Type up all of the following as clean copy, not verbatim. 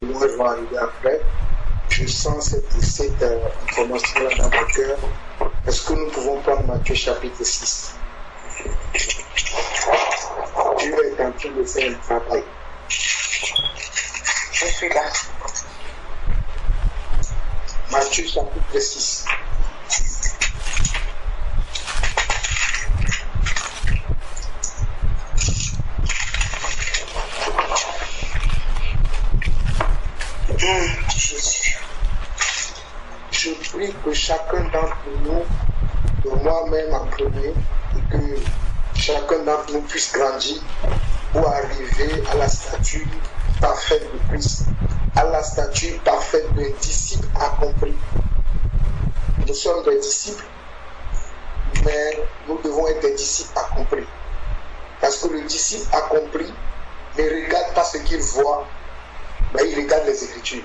moi je vais arriver après. Je sens cette information-là dans mon cœur. Est-ce que nous pouvons prendre Matthieu chapitre 6? Dieu est en train de faire un travail. Je suis là. Matthieu chapitre 6. Je prie que chacun d'entre nous, de moi-même en premier, et que chacun d'entre nous puisse grandir pour arriver à la stature parfaite de Christ, à la stature parfaite d'un disciple accompli. Nous sommes des disciples, mais nous devons être des disciples accomplis. Parce que le disciple accompli ne regarde pas ce qu'il voit, mais il regarde les Écritures.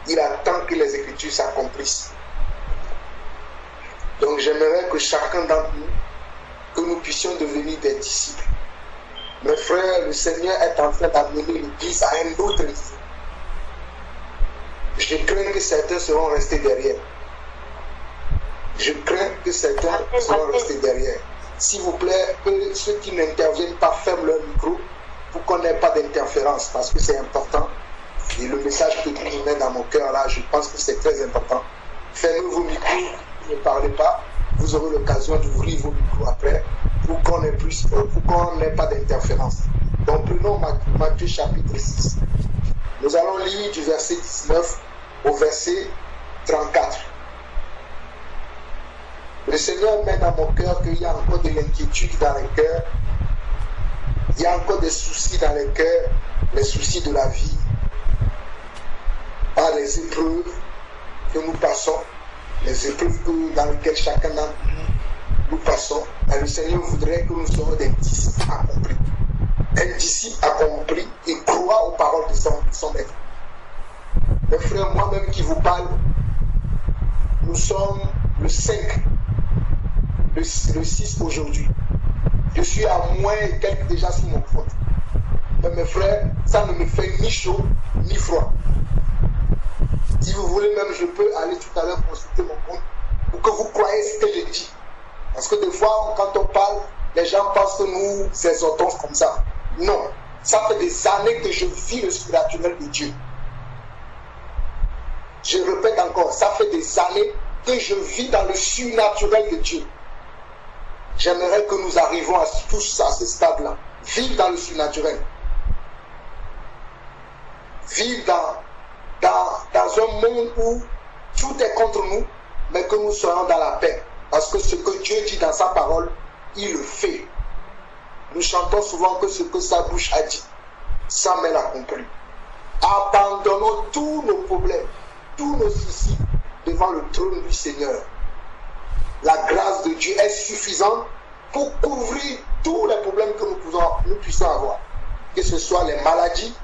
Il attend que les Écritures s'accomplissent. Donc j'aimerais que chacun d'entre nous, que nous puissions devenir des disciples. Mes frères, le Seigneur est en train d'amener l'Église à un autre niveau. Je crains que certains seront restés derrière. Je crains que certains seront restés derrière. S'il vous plaît, que ceux qui n'interviennent pas ferment leur micro pour qu'on n'ait pas d'interférence, parce que c'est important. Et le message que Dieu met dans mon cœur là, je pense que c'est très important. Fermez vos micros, ne parlez pas. Vous aurez l'occasion d'ouvrir vos micros après pour qu'on n'ait pas d'interférence. Donc prenons Matthieu chapitre 6. Nous allons lire du verset 19 au verset 34. Le Seigneur met dans mon cœur qu'il y a encore de l'inquiétude dans les cœurs. Il y a encore des soucis dans les cœurs, les soucis de la vie, par les épreuves que nous passons, les épreuves dans lesquelles chacun d'entre nous passons. Et le Seigneur voudrait que nous soyons des disciples accomplis. Un disciple accompli et croit aux paroles de son maître. Mes frères, moi-même qui vous parle, nous sommes le 5, le 6 aujourd'hui. Je suis à moins et quelques déjà sur mon compte. Mais mes frères, ça ne me fait ni chaud ni froid. Si vous voulez même, je peux aller tout à l'heure consulter mon compte pour que vous croyez ce que je dis. Parce que des fois, quand on parle, les gens pensent que nous exhortons comme ça. Non, ça fait des années que je vis le surnaturel de Dieu. Je répète encore, ça fait des années que je vis dans le surnaturel de Dieu. J'aimerais que nous arrivions à tous à ce stade-là. Vivre dans le surnaturel. Vivre dans un monde où tout est contre nous, mais que nous soyons dans la paix. Parce que ce que Dieu dit dans sa parole, il le fait. Nous chantons souvent que ce que sa bouche a dit, sa main l'a accompli. Abandonnons tous nos problèmes, tous nos soucis devant le trône du Seigneur. La grâce de Dieu est suffisante pour couvrir tous les problèmes que nous puissions avoir. Que ce soit les maladies,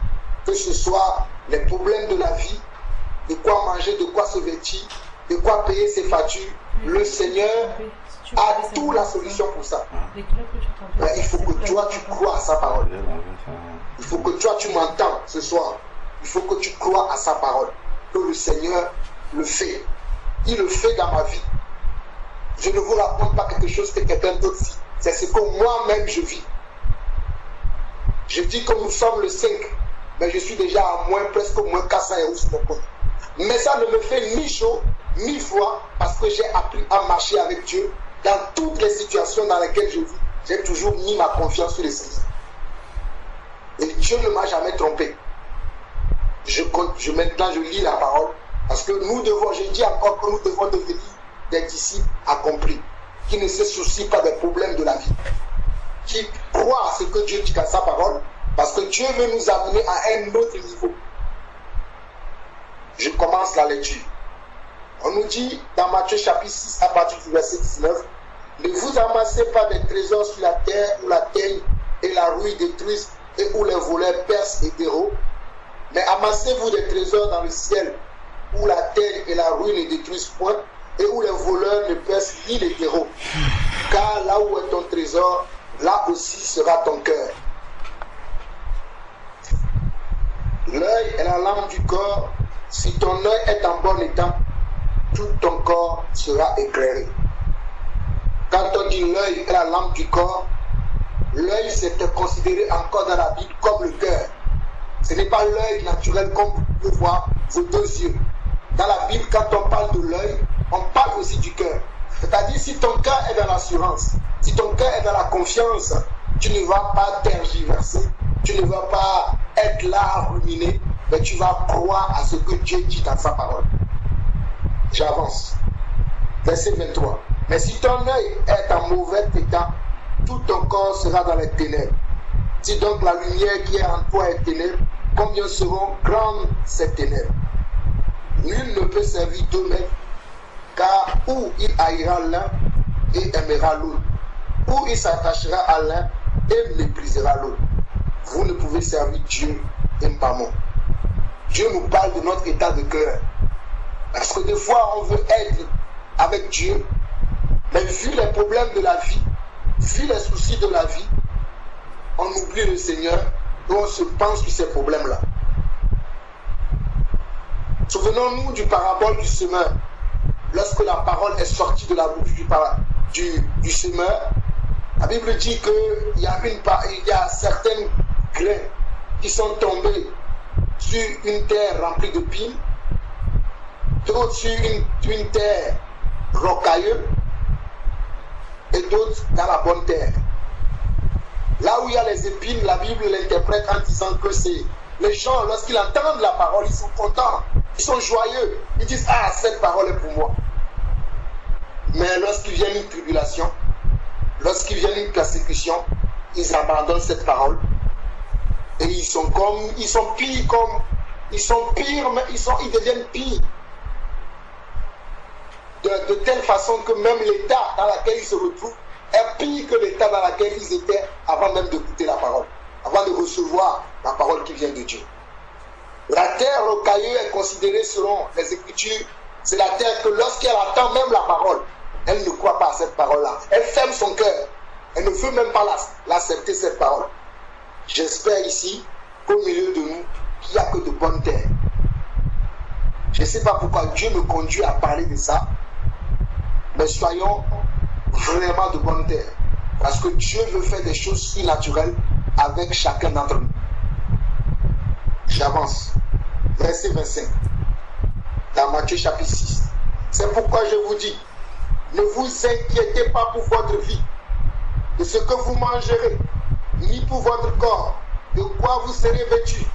que ce soit les problèmes de la vie, de quoi manger, de quoi se vêtir, de quoi payer ses factures. Le Seigneur a toute la solution pour ça. Mais il faut que toi, tu crois à sa parole. Il faut que toi, tu m'entends ce soir. Il faut que tu crois à sa parole. Que le Seigneur le fait. Il le fait dans ma vie. Je ne vous raconte pas quelque chose que quelqu'un d'autre vit. C'est ce que moi-même je vis. Je dis que nous sommes le 5, mais je suis déjà à presque moins 400 € sur mon compte. Mais ça ne me fait ni chaud, ni froid, parce que j'ai appris à marcher avec Dieu. Dans toutes les situations dans lesquelles je vis, j'ai toujours mis ma confiance sur le Seigneur. Et Dieu ne m'a jamais trompé. Maintenant, je lis la parole, parce que nous devons, je dis encore que nous devons devenir des disciples accomplis, qui ne se soucient pas des problèmes de la vie, qui croient à ce que Dieu dit dans sa parole, parce que Dieu veut nous amener à un autre niveau. Je commence la lecture. On nous dit dans Matthieu chapitre 6 à partir du verset 19, ne vous amassez pas des trésors sur la terre où la terre et la rouille détruisent et où les voleurs percent et dérobent, mais amassez-vous des trésors dans le ciel où la terre et la rouille ne détruisent point et où les voleurs ne percent ni les dérobent. Car là où est ton trésor, là aussi sera ton cœur. L'œil est la lampe du corps. Si ton œil est en bon état, tout ton corps sera éclairé. Quand on dit l'œil est la lampe du corps, l'œil c'était considéré encore dans la Bible comme le cœur. Ce n'est pas l'œil naturel comme vous pouvez voir vos deux yeux. Dans la Bible, quand on parle de l'œil, on parle aussi du cœur. C'est-à-dire si ton cœur est dans l'assurance, si ton cœur est dans la confiance, tu ne vas pas tergiverser, tu ne vas pas être là à ruminer, mais tu vas croire à ce que Dieu dit dans sa parole. J'avance. Verset 23. Mais si ton œil est en mauvais état, tout ton corps sera dans les ténèbres. Si donc la lumière qui est en toi est ténèbres, combien seront grandes ces ténèbres? Nul ne peut servir deux maîtres, car ou il haïra l'un et aimera l'autre, ou il s'attachera à l'un et méprisera l'autre. Vous ne pouvez servir Dieu et Mammon. Dieu nous parle de notre état de cœur. Parce que des fois, on veut être avec Dieu, mais vu les problèmes de la vie, vu les soucis de la vie, on oublie le Seigneur et on se pense sur ces problèmes-là. Souvenons-nous du parabole du semeur. Lorsque la parole est sortie de la bouche du semeur, la Bible dit qu'il y a certaines graines qui sont tombées sur une terre remplie de pines, d'autres sur une terre rocailleuse et d'autres dans la bonne terre. Là où il y a les épines, la Bible l'interprète en disant que c'est les gens, lorsqu'ils entendent la parole, ils sont contents, ils sont joyeux, ils disent « Ah, cette parole est pour moi ». Mais lorsqu'il vient une tribulation, lorsqu'il vient une persécution, ils abandonnent cette parole. Et ils deviennent pires. De telle façon que même l'état dans lequel ils se retrouvent est pire que l'état dans lequel ils étaient avant même d'écouter la parole, avant de recevoir la parole qui vient de Dieu. La terre rocailleuse est considérée selon les Écritures, c'est la terre que lorsqu'elle attend même la parole, elle ne croit pas à cette parole-là. Elle ferme son cœur. Elle ne veut même pas l'accepter, cette parole. J'espère ici qu'au milieu de nous, il n'y a que de bonnes terres. Je ne sais pas pourquoi Dieu me conduit à parler de ça, mais soyons vraiment de bonnes terres. Parce que Dieu veut faire des choses surnaturelles avec chacun d'entre nous. J'avance. Verset 25. Dans Matthieu chapitre 6. C'est pourquoi je vous dis, ne vous inquiétez pas pour votre vie, de ce que vous mangerez, ni pour votre corps, de quoi vous serez vêtus.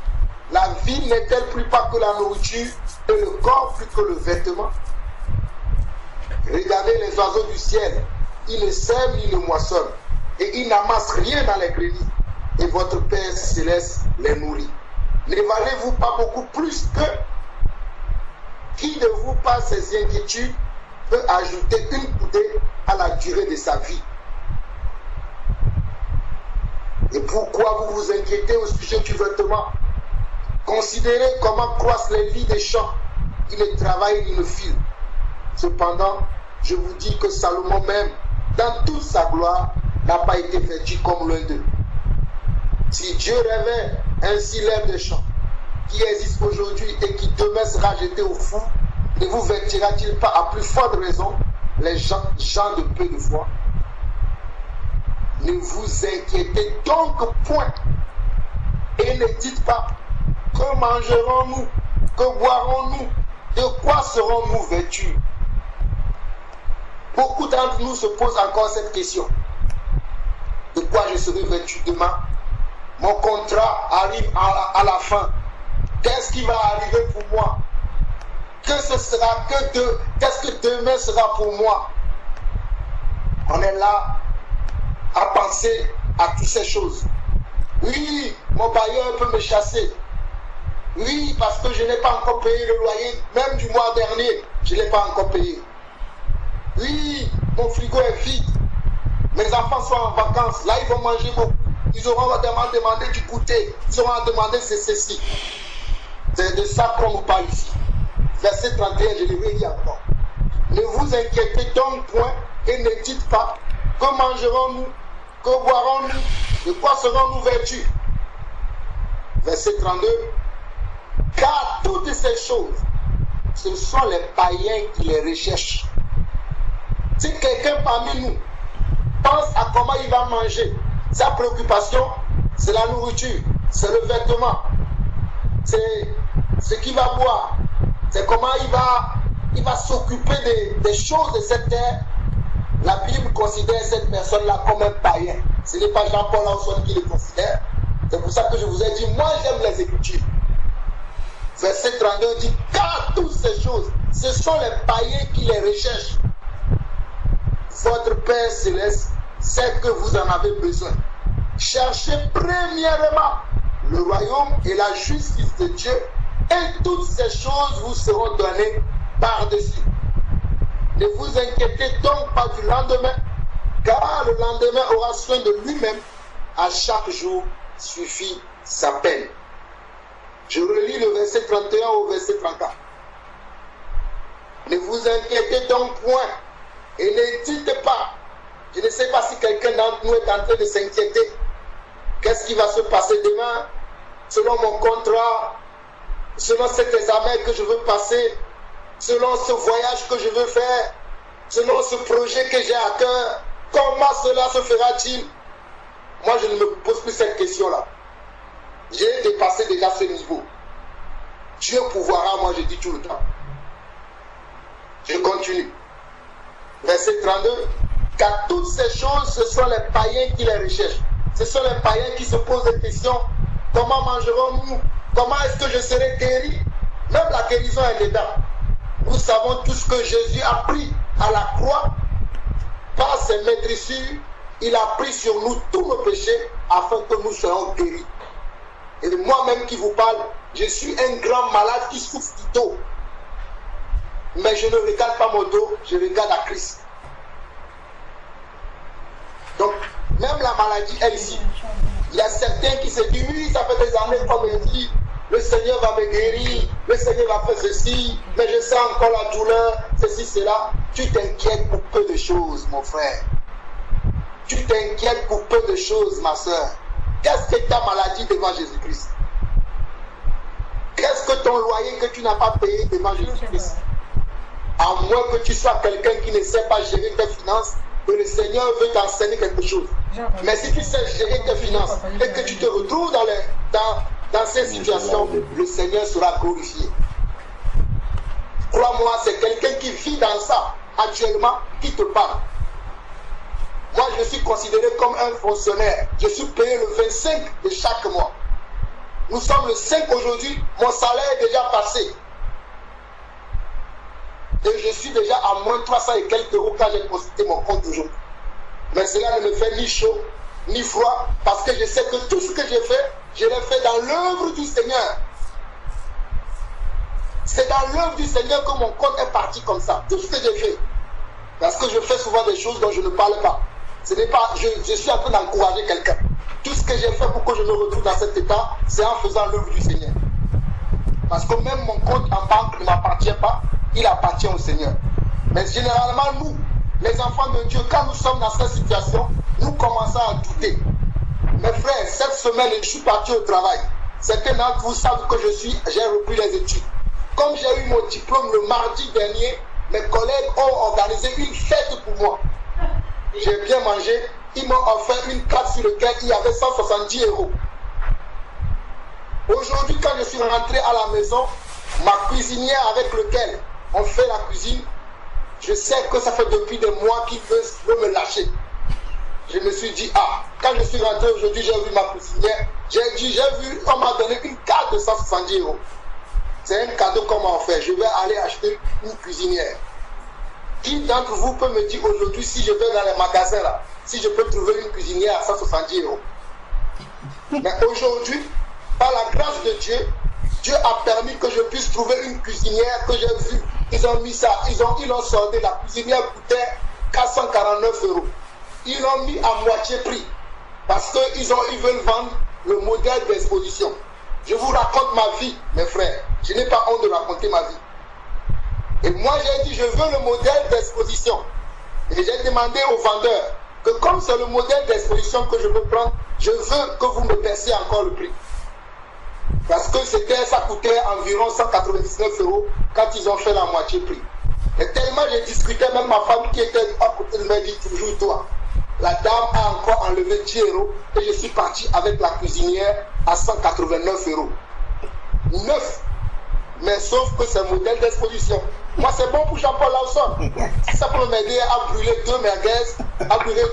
La vie n'est-elle plus pas que la nourriture, et le corps plus que le vêtement? Regardez les oiseaux du ciel, ils ne sèment ni ne moissonnent, et ils n'amassent rien dans les greniers, et votre Père céleste les nourrit. Ne valez-vous pas beaucoup plus que qui de vous, par ses inquiétudes, peut ajouter une coudée à la durée de sa vie? Et pourquoi vous vous inquiétez au sujet du vêtement? Considérez comment croissent les lits des champs. Ils ne travaillent ni ne filent. Cependant, je vous dis que Salomon même, dans toute sa gloire, n'a pas été vêtu comme l'un d'eux. Si Dieu rêvait ainsi l'herbe des champs, qui existe aujourd'hui et qui demain sera jeté au fou, ne vous vêtira-t-il pas à plus forte raison les gens de peu de foi? Ne vous inquiétez donc point et ne dites pas que mangerons-nous, que boirons-nous, de quoi serons-nous vêtus? Beaucoup d'entre nous se posent encore cette question. De quoi je serai vêtu demain? Mon contrat arrive à la fin. Qu'est-ce qui va arriver pour moi? Qu'est-ce que demain sera pour moi? On est là à penser à toutes ces choses. Oui, mon bailleur peut me chasser. Oui, parce que je n'ai pas encore payé le loyer, même du mois dernier, je ne l'ai pas encore payé. Oui, mon frigo est vide. Mes enfants sont en vacances, là ils vont manger beaucoup. Ils auront demandé du goûter, ils auront demandé ceci. C'est de ça qu'on nous parle ici. Verset 31, je le redis encore. Ne vous inquiétez donc point et ne dites pas que mangerons-nous, que boirons-nous, de quoi serons-nous vêtus? Verset 32. ces choses, ce sont les païens qui les recherchent. Si quelqu'un parmi nous pense à comment il va manger, sa préoccupation, c'est la nourriture, c'est le vêtement, c'est ce qu'il va boire, c'est comment il va s'occuper des choses de cette terre. La Bible considère cette personne-là comme un païen. Ce n'est pas Jean-Paul Lausson qui le considère. C'est pour ça que je vous ai dit, moi j'aime les Écritures. Verset 32 dit, car toutes ces choses, ce sont les païens qui les recherchent. Votre Père Céleste sait que vous en avez besoin. Cherchez premièrement le royaume et la justice de Dieu, et toutes ces choses vous seront données par-dessus. Ne vous inquiétez donc pas du lendemain, car le lendemain aura soin de lui-même. À chaque jour suffit sa peine. Je relis le verset 31 au verset 34. Ne vous inquiétez donc point et ne dites pas. Je ne sais pas si quelqu'un d'entre nous est en train de s'inquiéter. Qu'est-ce qui va se passer demain? Selon mon contrat, selon cet examen que je veux passer, selon ce voyage que je veux faire, selon ce projet que j'ai à cœur, comment cela se fera-t-il? Moi, je ne me pose plus cette question-là. J'ai dépassé déjà ce niveau. Dieu pourvoira, moi je dis tout le temps. Je continue. Verset 32. Car toutes ces choses, ce sont les païens qui les recherchent. Ce sont les païens qui se posent des questions. Comment mangerons-nous? Comment est-ce que je serai guéri? Même la guérison est dedans. Nous savons tout ce que Jésus a pris à la croix. Par ses maîtrisures, il a pris sur nous tous nos péchés afin que nous soyons guéris. Et moi-même qui vous parle, je suis un grand malade qui souffre du dos. Mais je ne regarde pas mon dos, je regarde à Christ. Donc, même la maladie est ici. Il y a certains qui se disent, oui, ça fait des années qu'on me dit, le Seigneur va me guérir, le Seigneur va faire ceci, mais je sens encore la douleur, ceci, cela. Tu t'inquiètes pour peu de choses, mon frère. Tu t'inquiètes pour peu de choses, ma soeur. Qu'est-ce que ta maladie devant Jésus-Christ? Qu'est-ce que ton loyer que tu n'as pas payé devant Jésus-Christ? À moins que tu sois quelqu'un qui ne sait pas gérer tes finances, que le Seigneur veut t'enseigner quelque chose. Mais si tu sais gérer tes finances et que tu te retrouves dans ces situations, le Seigneur sera glorifié. Crois-moi, c'est quelqu'un qui vit dans ça actuellement qui te parle. Moi, je suis considéré comme un fonctionnaire. Je suis payé le 25 de chaque mois. Nous sommes le 5 aujourd'hui. Mon salaire est déjà passé. Et je suis déjà à moins 300 et quelques euros quand j'ai consulté mon compte aujourd'hui. Mais cela ne me fait ni chaud, ni froid, parce que je sais que tout ce que j'ai fait, je l'ai fait dans l'œuvre du Seigneur. C'est dans l'œuvre du Seigneur que mon compte est parti comme ça. Tout ce que j'ai fait. Parce que je fais souvent des choses dont je ne parle pas. Ce n'est pas, je suis en train d'encourager quelqu'un. Tout ce que j'ai fait pour que je me retrouve dans cet état, c'est en faisant l'œuvre du Seigneur. Parce que même mon compte en banque ne m'appartient pas, il appartient au Seigneur. Mais généralement, nous, les enfants de Dieu, quand nous sommes dans cette situation, nous commençons à douter. Mes frères, cette semaine, je suis parti au travail. Certains d'entre vous savent que j'ai repris les études. Comme j'ai eu mon diplôme le mardi dernier, mes collègues ont organisé une fête pour moi. J'ai bien mangé. Ils m'ont offert une carte sur laquelle il y avait 170 euros. Aujourd'hui, quand je suis rentré à la maison, ma cuisinière avec laquelle on fait la cuisine, je sais que ça fait depuis des mois qu'il veut me lâcher. Je me suis dit, ah, quand je suis rentré aujourd'hui, j'ai vu ma cuisinière, j'ai vu, on m'a donné une carte de 170 euros. C'est un cadeau qu'on m'a offert. Je vais aller acheter une cuisinière. Qui d'entre vous peut me dire aujourd'hui, si je vais dans les magasins là, si je peux trouver une cuisinière à 170 euros? Mais aujourd'hui, par la grâce de Dieu, Dieu a permis que je puisse trouver une cuisinière que j'ai vue. Ils ont mis ça, ils l'ont soldé. La cuisinière coûtait 449 euros. Ils l'ont mis à moitié prix. Parce qu'ils veulent vendre le modèle d'exposition. Je vous raconte ma vie, mes frères. Je n'ai pas honte de raconter ma vie. Et moi, j'ai dit, je veux le modèle d'exposition. Et j'ai demandé au vendeur que comme c'est le modèle d'exposition que je veux prendre, je veux que vous me baissiez encore le prix. Parce que ça coûtait environ 199 € quand ils ont fait la moitié prix. Et tellement j'ai discuté, même ma femme qui était à côté de moi dit toujours toi. La dame a encore enlevé 10 € et je suis parti avec la cuisinière à 189 €. Neuf. Mais sauf que c'est un modèle d'exposition. Moi, c'est bon pour Jean-Paul Lawson. Si ça peut m'aider à brûler 2 merguez, à brûler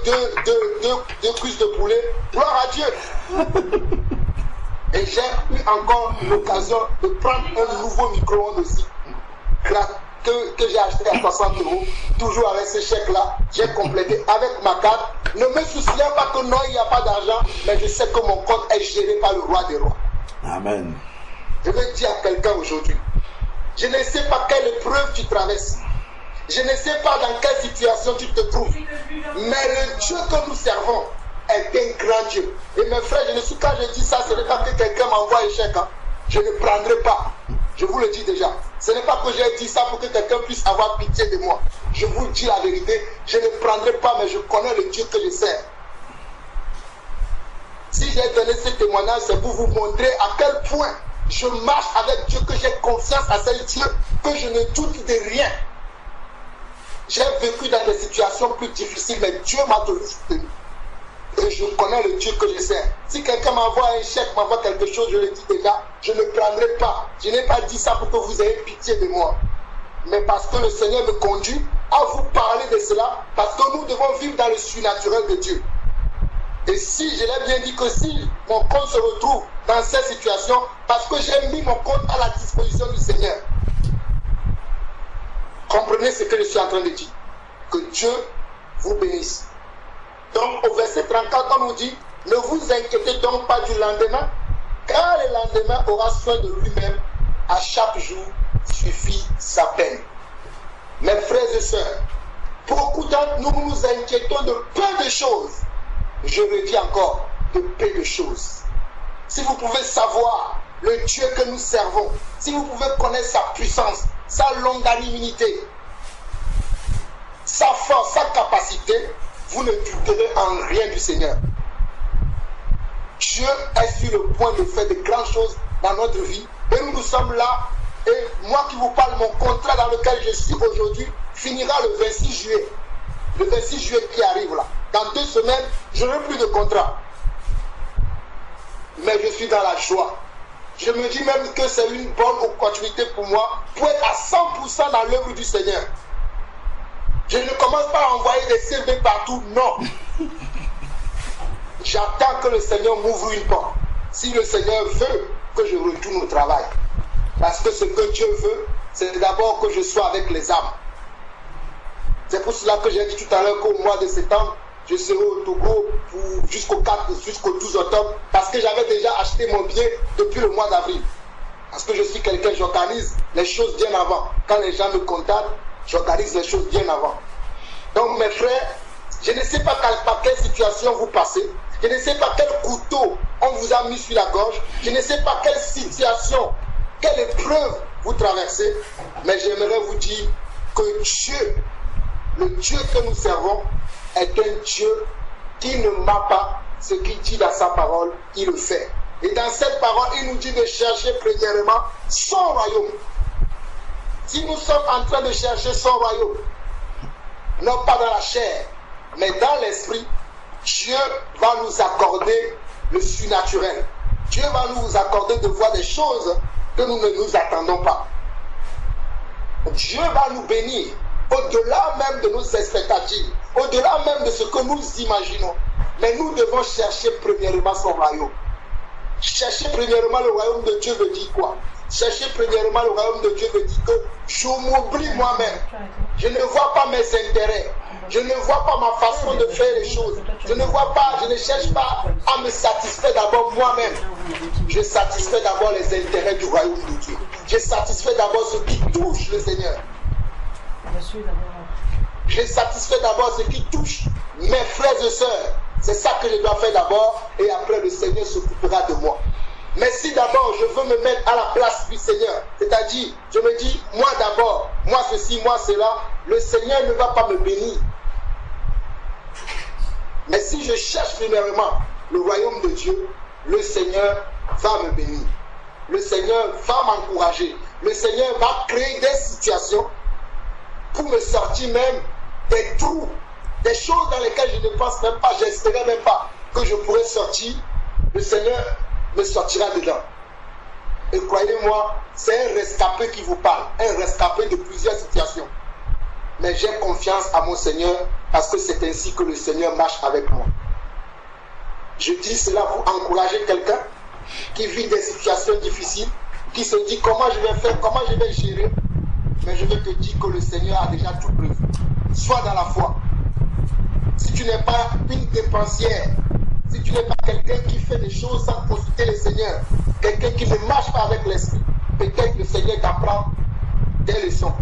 deux cuisses de poulet, gloire à Dieu. Et j'ai eu encore l'occasion de prendre un nouveau micro-ondes aussi, que j'ai acheté à 60 €. Toujours avec ce chèque-là, j'ai complété avec ma carte. Ne me souciez pas que non, il n'y a pas d'argent, mais je sais que mon compte est géré par le roi des rois. Amen. Je veux dire à quelqu'un aujourd'hui, je ne sais pas quelle épreuve tu traverses. Je ne sais pas dans quelle situation tu te trouves. Mais le Dieu que nous servons est un grand Dieu. Et mes frères, quand je dis ça, ce n'est pas que quelqu'un m'envoie un chèque. Hein. Je ne prendrai pas. Je vous le dis déjà. Ce n'est pas que j'ai dit ça pour que quelqu'un puisse avoir pitié de moi. Je vous dis la vérité. Je ne prendrai pas, mais je connais le Dieu que je sers. Si j'ai donné ce témoignage, c'est pour vous montrer à quel point je marche avec Dieu, que j'ai confiance à ce Dieu, que je ne doute de rien. J'ai vécu dans des situations plus difficiles, mais Dieu m'a toujours soutenu. Et je connais le Dieu que je sers. Si quelqu'un m'envoie un chèque, m'envoie quelque chose, je le dis déjà, je ne prendrai pas. Je n'ai pas dit ça pour que vous ayez pitié de moi. Mais parce que le Seigneur me conduit à vous parler de cela, parce que nous devons vivre dans le surnaturel de Dieu. Et si, je l'ai bien dit que si mon compte se retrouve dans cette situation, parce que j'ai mis mon compte à la disposition du Seigneur. Comprenez ce que je suis en train de dire. Que Dieu vous bénisse. Donc au verset 34, on nous dit, ne vous inquiétez donc pas du lendemain, car le lendemain aura soin de lui-même. À chaque jour suffit sa peine. Mes frères et sœurs, beaucoup d'entre nous nous inquiétons de peu de choses. Je le dis encore, de peu de choses. Si vous pouvez savoir le Dieu que nous servons, si vous pouvez connaître sa puissance, sa longanimité, sa force, sa capacité, vous ne douterez en rien du Seigneur. Dieu est sur le point de faire de grandes choses dans notre vie. Et nous sommes là. Et moi qui vous parle, mon contrat dans lequel je suis aujourd'hui finira le 26 juillet. Le 26 juillet qui arrive là. Dans 2 semaines, je n'aurai plus de contrat. Mais je suis dans la joie. Je me dis même que c'est une bonne opportunité pour moi pour être à 100% dans l'œuvre du Seigneur. Je ne commence pas à envoyer des CV partout, non. J'attends que le Seigneur m'ouvre une porte. Si le Seigneur veut que je retourne au travail. Parce que ce que Dieu veut, c'est d'abord que je sois avec les âmes. C'est pour cela que j'ai dit tout à l'heure qu'au mois de septembre, je serai au Togo jusqu'au 12 octobre. Parce que j'avais déjà acheté mon billet depuis le mois d'avril. Parce que je suis quelqu'un, j'organise les choses bien avant. Quand les gens me contactent, j'organise les choses bien avant. Donc mes frères, je ne sais pas par quelle situation vous passez. Je ne sais pas quel couteau on vous a mis sur la gorge. Je ne sais pas quelle situation, quelle épreuve vous traversez. Mais j'aimerais vous dire que Dieu, le Dieu que nous servons, est un Dieu qui ne ment pas. Ce qu'il dit dans sa parole, il le fait. Et dans cette parole, il nous dit de chercher premièrement son royaume. Si nous sommes en train de chercher son royaume, non pas dans la chair, mais dans l'esprit, Dieu va nous accorder le surnaturel. Dieu va nous accorder de voir des choses que nous ne nous attendons pas. Dieu va nous bénir au-delà même de nos expectatives, au-delà même de ce que nous imaginons. Mais nous devons chercher premièrement son royaume. Chercher premièrement le royaume de Dieu veut dire quoi? Chercher premièrement le royaume de Dieu veut dire que je m'oublie moi-même. Je ne vois pas mes intérêts. Je ne vois pas ma façon de faire les choses. Je ne cherche pas à me satisfaire d'abord moi-même. Je satisfais d'abord les intérêts du royaume de Dieu. Je satisfais d'abord ce qui touche le Seigneur. Je satisfais d'abord ce qui touche mes frères et sœurs. C'est ça que je dois faire d'abord et après le Seigneur s'occupera de moi. Mais si d'abord je veux me mettre à la place du Seigneur, c'est-à-dire je me dis moi d'abord, moi ceci, moi cela, le Seigneur ne va pas me bénir. Mais si je cherche premièrement le royaume de Dieu, le Seigneur va me bénir. le Seigneur va m'encourager. Le Seigneur va créer des situations pour me sortir même des trous, des choses dans lesquelles je ne pense même pas, j'espérais même pas que je pourrais sortir. Le Seigneur me sortira dedans. Et croyez-moi, c'est un rescapé qui vous parle, un rescapé de plusieurs situations. Mais j'ai confiance à mon Seigneur parce que c'est ainsi que le Seigneur marche avec moi. Je dis cela pour encourager quelqu'un qui vit des situations difficiles, qui se dit comment je vais faire, comment je vais gérer. Mais je veux te dire que le Seigneur a déjà tout prévu. Sois dans la foi. Si tu n'es pas une dépensière, si tu n'es pas quelqu'un qui fait des choses sans consulter le Seigneur, quelqu'un qui ne marche pas avec l'esprit, peut-être le Seigneur t'apprend des leçons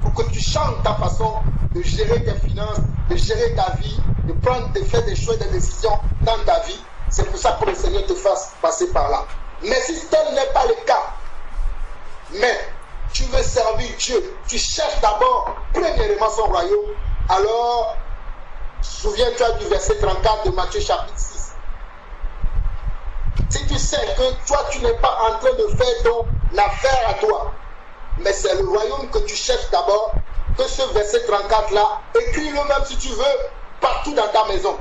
pour que tu changes ta façon de gérer tes finances, de gérer ta vie, de faire des choix, des décisions dans ta vie. C'est pour ça que le Seigneur te fasse passer par là. Mais si tel n'est pas le cas, mais tu veux servir Dieu, tu cherches d'abord premièrement son royaume, alors souviens-toi du verset 34 de Matthieu chapitre 6. Si tu sais que toi tu n'es pas en train de faire ton affaire à toi, mais c'est le royaume que tu cherches d'abord, que ce verset 34 là, écris-le même si tu veux, partout dans ta maison,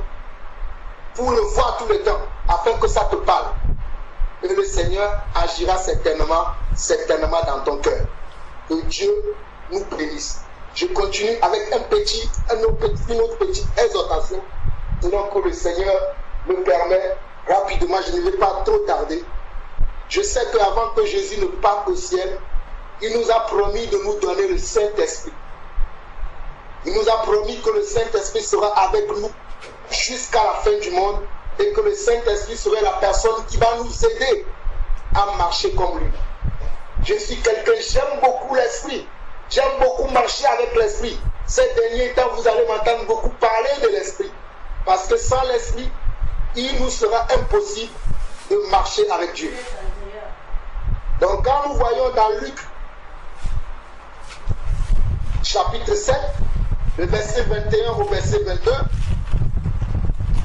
pour le voir tout le temps, afin que ça te parle. Et le Seigneur agira certainement dans ton cœur. Que Dieu nous bénisse. Je continue avec une autre petite exhortation, selon que le Seigneur me permet rapidement, je ne vais pas trop tarder. Je sais qu'avant que Jésus ne parte au ciel, il nous a promis de nous donner le Saint-Esprit. Il nous a promis que le Saint-Esprit sera avec nous jusqu'à la fin du monde et que le Saint-Esprit serait la personne qui va nous aider à marcher comme lui. Je suis quelqu'un, j'aime beaucoup l'Esprit. J'aime beaucoup marcher avec l'Esprit. Ces derniers temps, vous allez m'entendre beaucoup parler de l'Esprit. Parce que sans l'Esprit, il nous sera impossible de marcher avec Dieu. Donc quand nous voyons dans Luc, chapitre 7, le verset 21 au verset 22,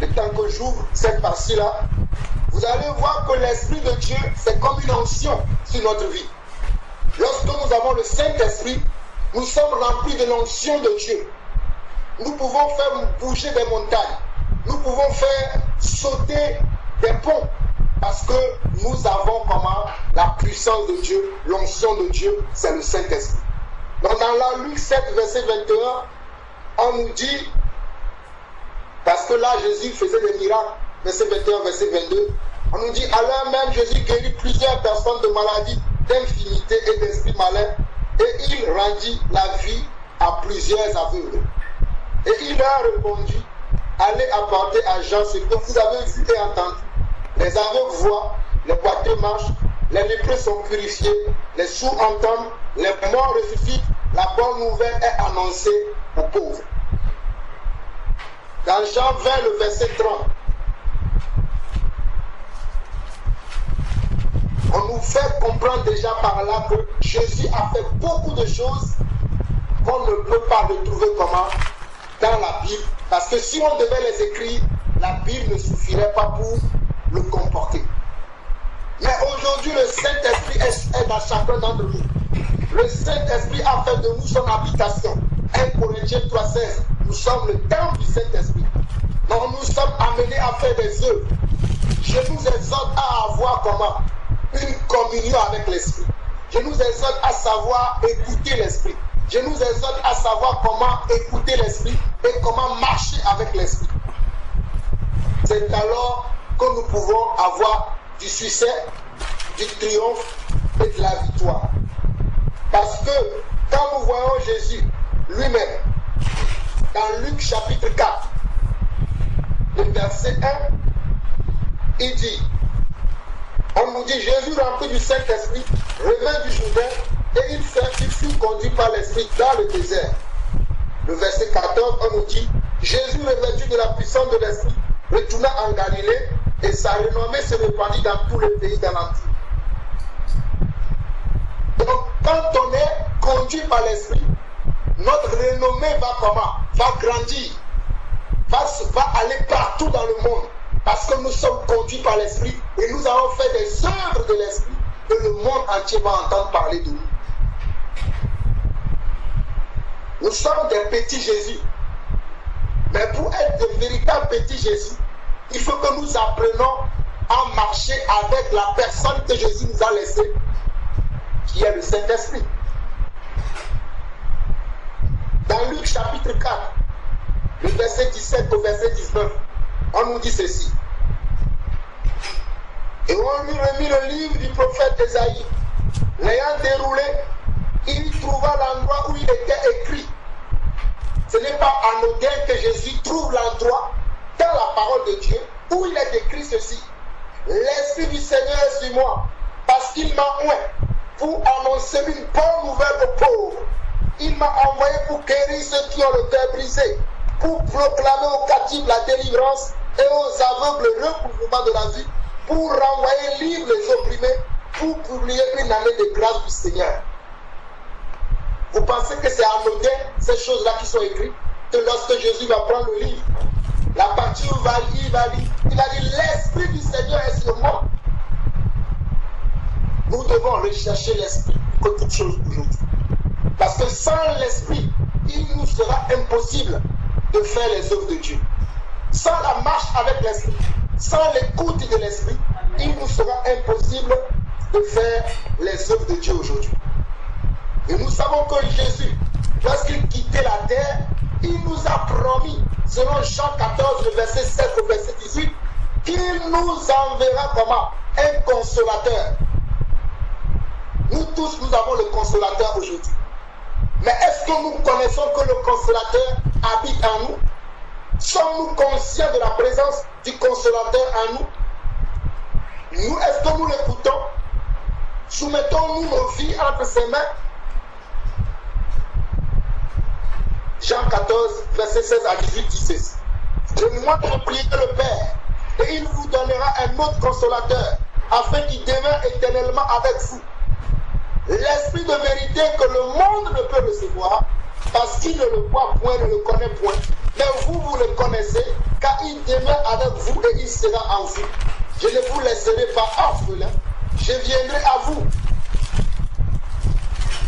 le temps que j'ouvre cette partie-là, vous allez voir que l'Esprit de Dieu, c'est comme une onction sur notre vie. Lorsque nous avons le Saint-Esprit, nous sommes remplis de l'onction de Dieu. Nous pouvons faire bouger des montagnes. Nous pouvons faire sauter des ponts. Parce que nous avons comment la puissance de Dieu, l'onction de Dieu, c'est le Saint-Esprit. Donc dans la Luc 7, verset 21, on nous dit, parce que là Jésus faisait des miracles, verset 21, verset 22, on nous dit, à l'heure même Jésus guérit plusieurs personnes de maladies, d'infirmité et d'esprits malins, et il rendit la vie à plusieurs aveugles. Et il leur répondit, allez apporter à Jean ce que vous avez vu et entendu. Les aveugles voient, les boiteux marchent, les lépreux sont purifiés, les sourds entendent, les morts ressuscitent, la bonne nouvelle est annoncée aux pauvres. Dans Jean 20, le verset 30, on nous fait comprendre déjà par là que Jésus a fait beaucoup de choses qu'on ne peut pas retrouver comment dans la Bible. Parce que si on devait les écrire, la Bible ne suffirait pas pour le comporter. Mais aujourd'hui, le Saint-Esprit est dans chacun d'entre nous. Le Saint-Esprit a fait de nous son habitation. 1 Corinthiens 3,16. Nous sommes le temple du Saint-Esprit. Donc nous sommes amenés à faire des œuvres. Je nous exhorte à avoir comment une communion avec l'Esprit. Je nous exhorte à savoir écouter l'Esprit. Je nous exhorte à savoir comment écouter l'Esprit et comment marcher avec l'Esprit. C'est alors que nous pouvons avoir du succès, du triomphe et de la victoire. Parce que quand nous voyons Jésus lui-même, dans Luc chapitre 4, le verset 1, il dit, on nous dit, Jésus rempli du Saint-Esprit, revint du Jourdain, et il fut conduit par l'Esprit dans le désert. Le verset 14, on nous dit, Jésus revêtu de la puissance de l'Esprit, retourna en Galilée, et sa renommée se répandit dans tout le pays d'alentour. Donc, quand on est conduit par l'Esprit, notre renommée va comment? Va grandir, va aller partout dans le monde. Parce que nous sommes conduits par l'Esprit et nous avons fait des œuvres de l'Esprit et le monde entier va entendre parler de nous. Nous sommes des petits Jésus. Mais pour être de véritables petits Jésus, il faut que nous apprenions à marcher avec la personne que Jésus nous a laissée, qui est le Saint-Esprit. Dans Luc chapitre 4, le verset 17 au verset 19, on nous dit ceci. Et on lui remit le livre du prophète Ésaïe. L'ayant déroulé, il trouva l'endroit où il était écrit. Ce n'est pas anodin que Jésus trouve l'endroit dans la parole de Dieu où il est écrit ceci. L'Esprit du Seigneur est sur moi, parce qu'il m'a oint pour annoncer une bonne nouvelle aux pauvres. Il m'a envoyé pour guérir ceux qui ont le cœur brisé, pour proclamer aux captifs la délivrance et aux aveugles le recouvrement de la vie, pour renvoyer libres les opprimés, pour publier une année de grâce du Seigneur. Vous pensez que c'est anodin, ces choses-là qui sont écrites, que lorsque Jésus va prendre le livre, la partie où il va lire, il a dit l'Esprit du Seigneur est sur moi. Nous devons rechercher l'Esprit pour toute chose aujourd'hui. Parce que sans l'Esprit, il nous sera impossible de faire les œuvres de Dieu. Sans la marche avec l'Esprit, sans l'écoute de l'Esprit, il nous sera impossible de faire les œuvres de Dieu aujourd'hui. Et nous savons que Jésus, lorsqu'il quittait la terre, il nous a promis, selon Jean 14, le verset 7 au verset 18, qu'il nous enverra comment? Un consolateur. Nous tous, nous avons le consolateur aujourd'hui. Mais est-ce que nous connaissons que le consolateur habite en nous? Sommes-nous conscients de la présence du consolateur en nous? Nous, est-ce que nous l'écoutons? Soumettons-nous nos vies entre ses mains? Jean 14, verset 16 à 18 dit ceci. Moi, je prie le Père, et il vous donnera un autre consolateur, afin qu'il demeure éternellement avec vous. L'Esprit de vérité que le monde ne peut recevoir, parce qu'il ne le voit point, ne le connaît point. Mais vous, vous le connaissez, car il demeure avec vous et il sera en vous. Je ne vous laisserai pas orphelin, je viendrai à vous.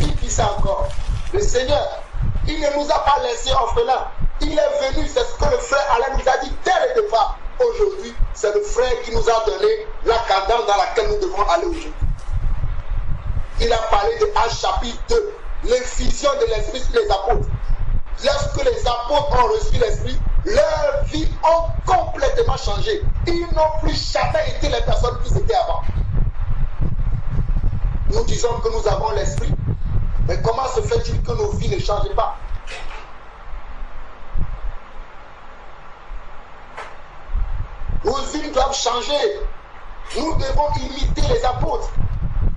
Il dit ça encore. Le Seigneur, il ne nous a pas laissés orphelins. Il est venu, c'est ce que le frère Alain nous a dit dès le départ. Aujourd'hui, c'est le frère qui nous a donné la cadence dans laquelle nous devons aller aujourd'hui. Il a parlé de Actes chapitre 2, l'effusion de l'Esprit sur les apôtres. Lorsque les apôtres ont reçu l'Esprit, leur vie a complètement changé. Ils n'ont plus jamais été les personnes qu'ils étaient avant. Nous disons que nous avons l'Esprit, mais comment se fait-il que nos vies ne changent pas? Nos vies doivent changer. Nous devons imiter les apôtres.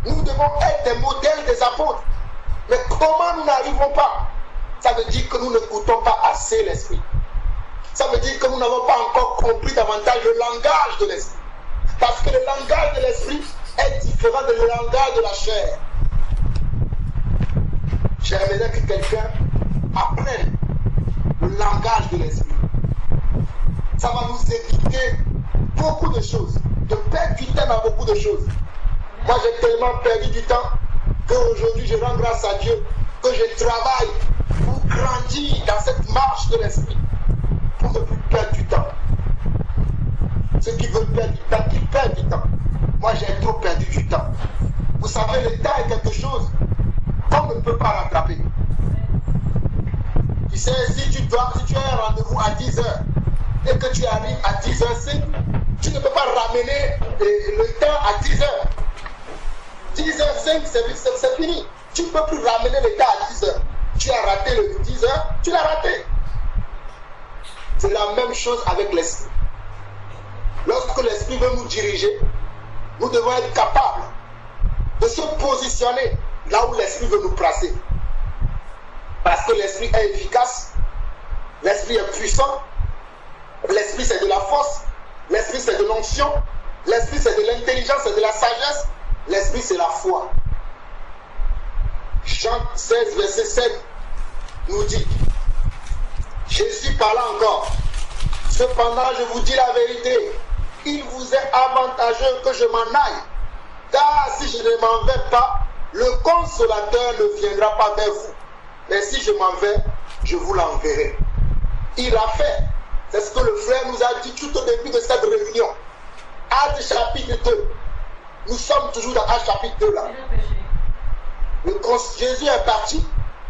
Nous devons être des modèles des apôtres. Mais comment nous n'arrivons pas? Ça veut dire que nous n'écoutons pas assez l'Esprit. Ça veut dire que nous n'avons pas encore compris davantage le langage de l'Esprit. Parce que le langage de l'Esprit est différent du langage de la chair. J'aimerais que quelqu'un apprenne le langage de l'Esprit. Ça va nous éviter beaucoup de choses, de perdre du temps dans beaucoup de choses. Moi, j'ai tellement perdu du temps qu'aujourd'hui, je rends grâce à Dieu que je travaille pour grandir dans cette marche de l'Esprit, pour ne plus perdre du temps. Ceux qui veulent perdre du temps, ils perdent du temps. Moi, j'ai trop perdu du temps. Vous savez, le temps est quelque chose qu'on ne peut pas rattraper. Tu sais, si tu as un rendez-vous à 10h et que tu arrives à 10h05, tu ne peux pas ramener le temps à 10h. 10h05, c'est fini. Tu ne peux plus ramener le temps à 10h. Tu as raté le 10h, tu l'as raté. C'est la même chose avec l'Esprit. Lorsque l'Esprit veut nous diriger, nous devons être capables de se positionner là où l'Esprit veut nous placer. Parce que l'Esprit est efficace, l'Esprit est puissant, l'Esprit c'est de la force, l'Esprit c'est de l'onction, l'Esprit c'est de l'intelligence, c'est de la sagesse, l'Esprit c'est la foi. Jean 16, verset 7 nous dit, Jésus parla encore, cependant je vous dis la vérité, il vous est avantageux que je m'en aille, Car si je ne m'en vais pas, le consolateur ne viendra pas vers vous. Mais si je m'en vais, je vous l'enverrai. Il a fait. C'est ce que le frère nous a dit tout au début de cette réunion. Actes chapitre 2. Nous sommes toujours dans Actes chapitre 2 là. Jésus est parti.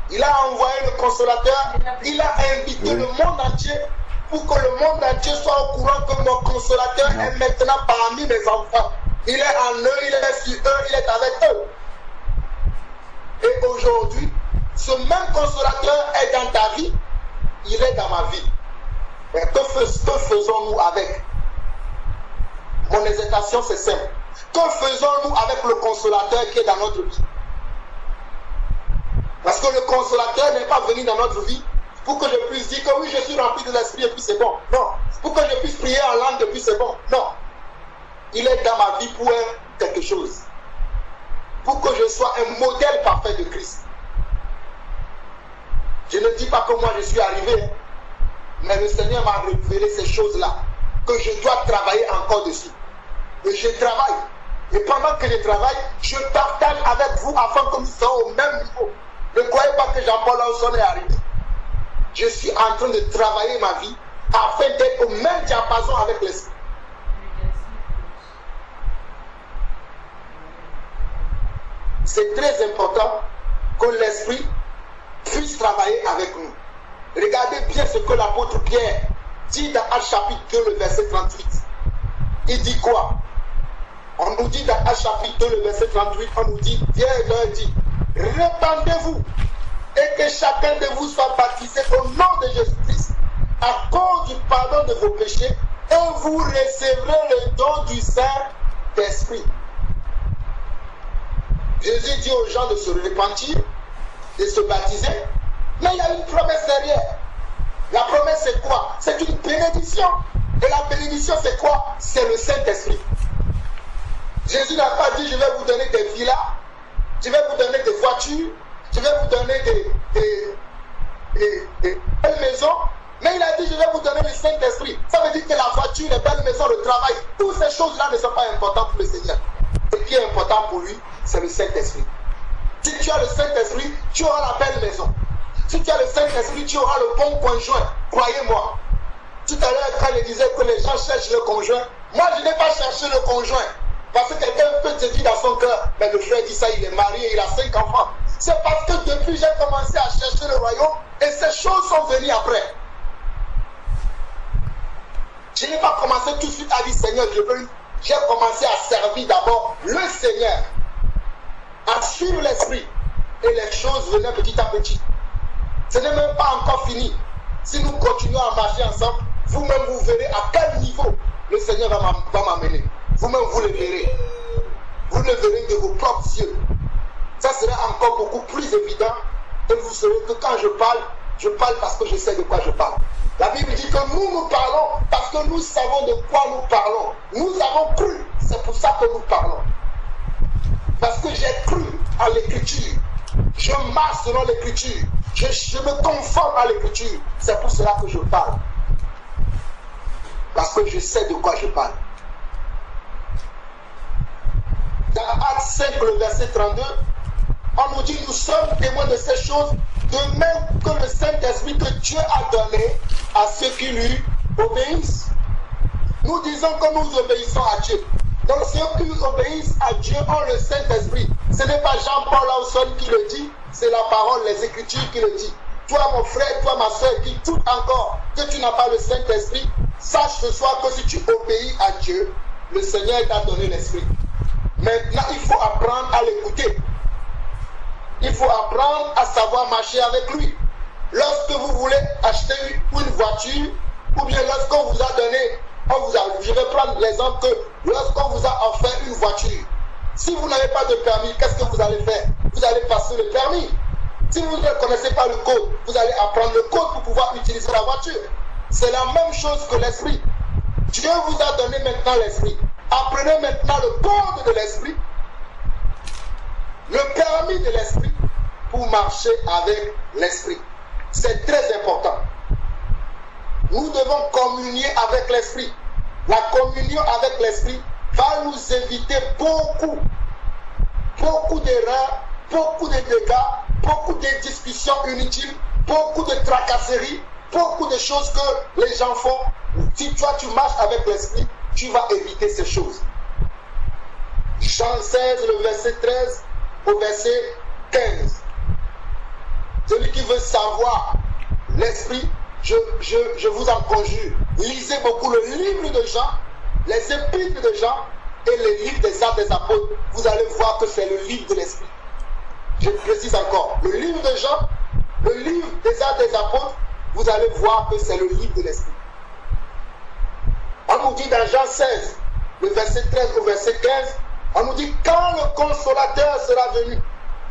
Il a envoyé le consolateur. Il a invité le monde entier pour que le monde entier soit au courant que mon consolateur est maintenant parmi mes enfants. Il est en eux, il est sur eux, il est avec eux. Et aujourd'hui, ce même consolateur est dans ta vie, il est dans ma vie. Mais que faisons-nous avec? Mon hésitation, c'est simple. Que faisons-nous avec le consolateur qui est dans notre vie? Parce que le consolateur n'est pas venu dans notre vie pour que je puisse dire que oui, je suis rempli de l'esprit et puis c'est bon. Non. Pour que je puisse prier en langue et puis c'est bon. Non. Il est dans ma vie pour quelque chose. Pour que je sois un modèle parfait de Christ. Je ne dis pas que moi je suis arrivé, mais le Seigneur m'a révélé ces choses-là, que je dois travailler encore dessus. Et je travaille. Et pendant que je travaille, je partage avec vous afin que nous soyons au même niveau. Ne croyez pas que Jean-Paul Lawson est arrivé. Je suis en train de travailler ma vie afin d'être au même diapason avec l'esprit. C'est très important que l'esprit puisse travailler avec nous. Regardez bien ce que l'apôtre Pierre dit dans Actes chapitre 2, le verset 38. Il dit quoi? On nous dit dans Actes chapitre 2, le verset 38, on nous dit, Pierre leur dit, répandez-vous et que chacun de vous soit baptisé au nom de Jésus-Christ à cause du pardon de vos péchés et vous recevrez le don du Saint-Esprit. Jésus dit aux gens de se repentir, de se baptiser, mais il y a une promesse derrière. La promesse c'est quoi? C'est une bénédiction. Et la bénédiction c'est quoi? C'est le Saint-Esprit. Jésus n'a pas dit je vais vous donner des villas, je vais vous donner des voitures, je vais vous donner des belles maisons, mais il a dit je vais vous donner le Saint-Esprit. Ça veut dire que la voiture, les belles maisons, le travail, toutes ces choses-là ne sont pas importantes pour le Seigneur. Ce qui est important pour lui, c'est le Saint-Esprit. Si tu as le Saint-Esprit, tu auras la belle maison. Si tu as le Saint-Esprit, tu auras le bon conjoint. Croyez-moi. Tout à l'heure, quand il disait que les gens cherchent le conjoint, moi je n'ai pas cherché le conjoint. Parce que quelqu'un peut te dire dans son cœur, mais le frère dit ça, il est marié, il a 5 enfants. C'est parce que depuis j'ai commencé à chercher le royaume et ces choses sont venues après. Je n'ai pas commencé tout de suite à dire Seigneur, je veux. J'ai commencé à servir d'abord le Seigneur, à suivre l'esprit. Et les choses venaient petit à petit. Ce n'est même pas encore fini. Si nous continuons à marcher ensemble, vous-même vous verrez à quel niveau le Seigneur va m'amener. Vous-même vous le verrez. Vous le verrez de vos propres yeux. Ça sera encore beaucoup plus évident. Et vous saurez que quand je parle parce que je sais de quoi je parle. La Bible dit que nous parlons parce que nous savons de quoi nous parlons. Nous avons cru. C'est pour ça que nous parlons. Parce que j'ai cru à l'écriture. Je marche selon l'écriture. Je me conforme à l'écriture. C'est pour cela que je parle. Parce que je sais de quoi je parle. Dans Actes 5, le verset 32, on nous dit nous sommes témoins de ces choses, de même que le Saint-Esprit que Dieu a donné à ceux qui lui obéissent. Nous disons que nous obéissons à Dieu. Donc ceux qui obéissent à Dieu ont le Saint-Esprit. Ce n'est pas Jean-Paul Lawson qui le dit, c'est la parole, les Écritures qui le dit. Toi mon frère, toi ma soeur, qui tout encore que tu n'as pas le Saint-Esprit, sache ce soir que si tu obéis à Dieu, le Seigneur t'a donné l'Esprit. Maintenant, il faut apprendre à l'écouter. Il faut apprendre à savoir marcher avec lui. Lorsque vous voulez acheter une voiture, ou bien lorsqu'on vous a donné, je vais prendre l'exemple que lorsqu'on vous a offert une voiture, si vous n'avez pas de permis, qu'est-ce que vous allez faire? Vous allez passer le permis. Si vous ne connaissez pas le code, vous allez apprendre le code pour pouvoir utiliser la voiture. C'est la même chose que l'esprit. Dieu vous a donné maintenant l'esprit. Apprenez maintenant le code de l'esprit, le permis de l'esprit, pour marcher avec l'esprit. C'est très important. Nous devons communier avec l'esprit. La communion avec l'esprit va nous éviter beaucoup beaucoup d'erreurs, beaucoup de dégâts, beaucoup de discussions inutiles, beaucoup de tracasseries, beaucoup de choses que les gens font. Si toi tu marches avec l'esprit, tu vas éviter ces choses. Jean 16, le verset 13 au verset 15. Celui qui veut savoir l'esprit, je vous en conjure, lisez beaucoup le livre de Jean, les épîtres de Jean et les livres des Actes des Apôtres. Vous allez voir que c'est le livre de l'esprit. Je précise encore, le livre de Jean, le livre des Actes des Apôtres, vous allez voir que c'est le livre de l'esprit. On nous dit dans Jean 16, le verset 13 au verset 15, on nous dit quand le consolateur sera venu,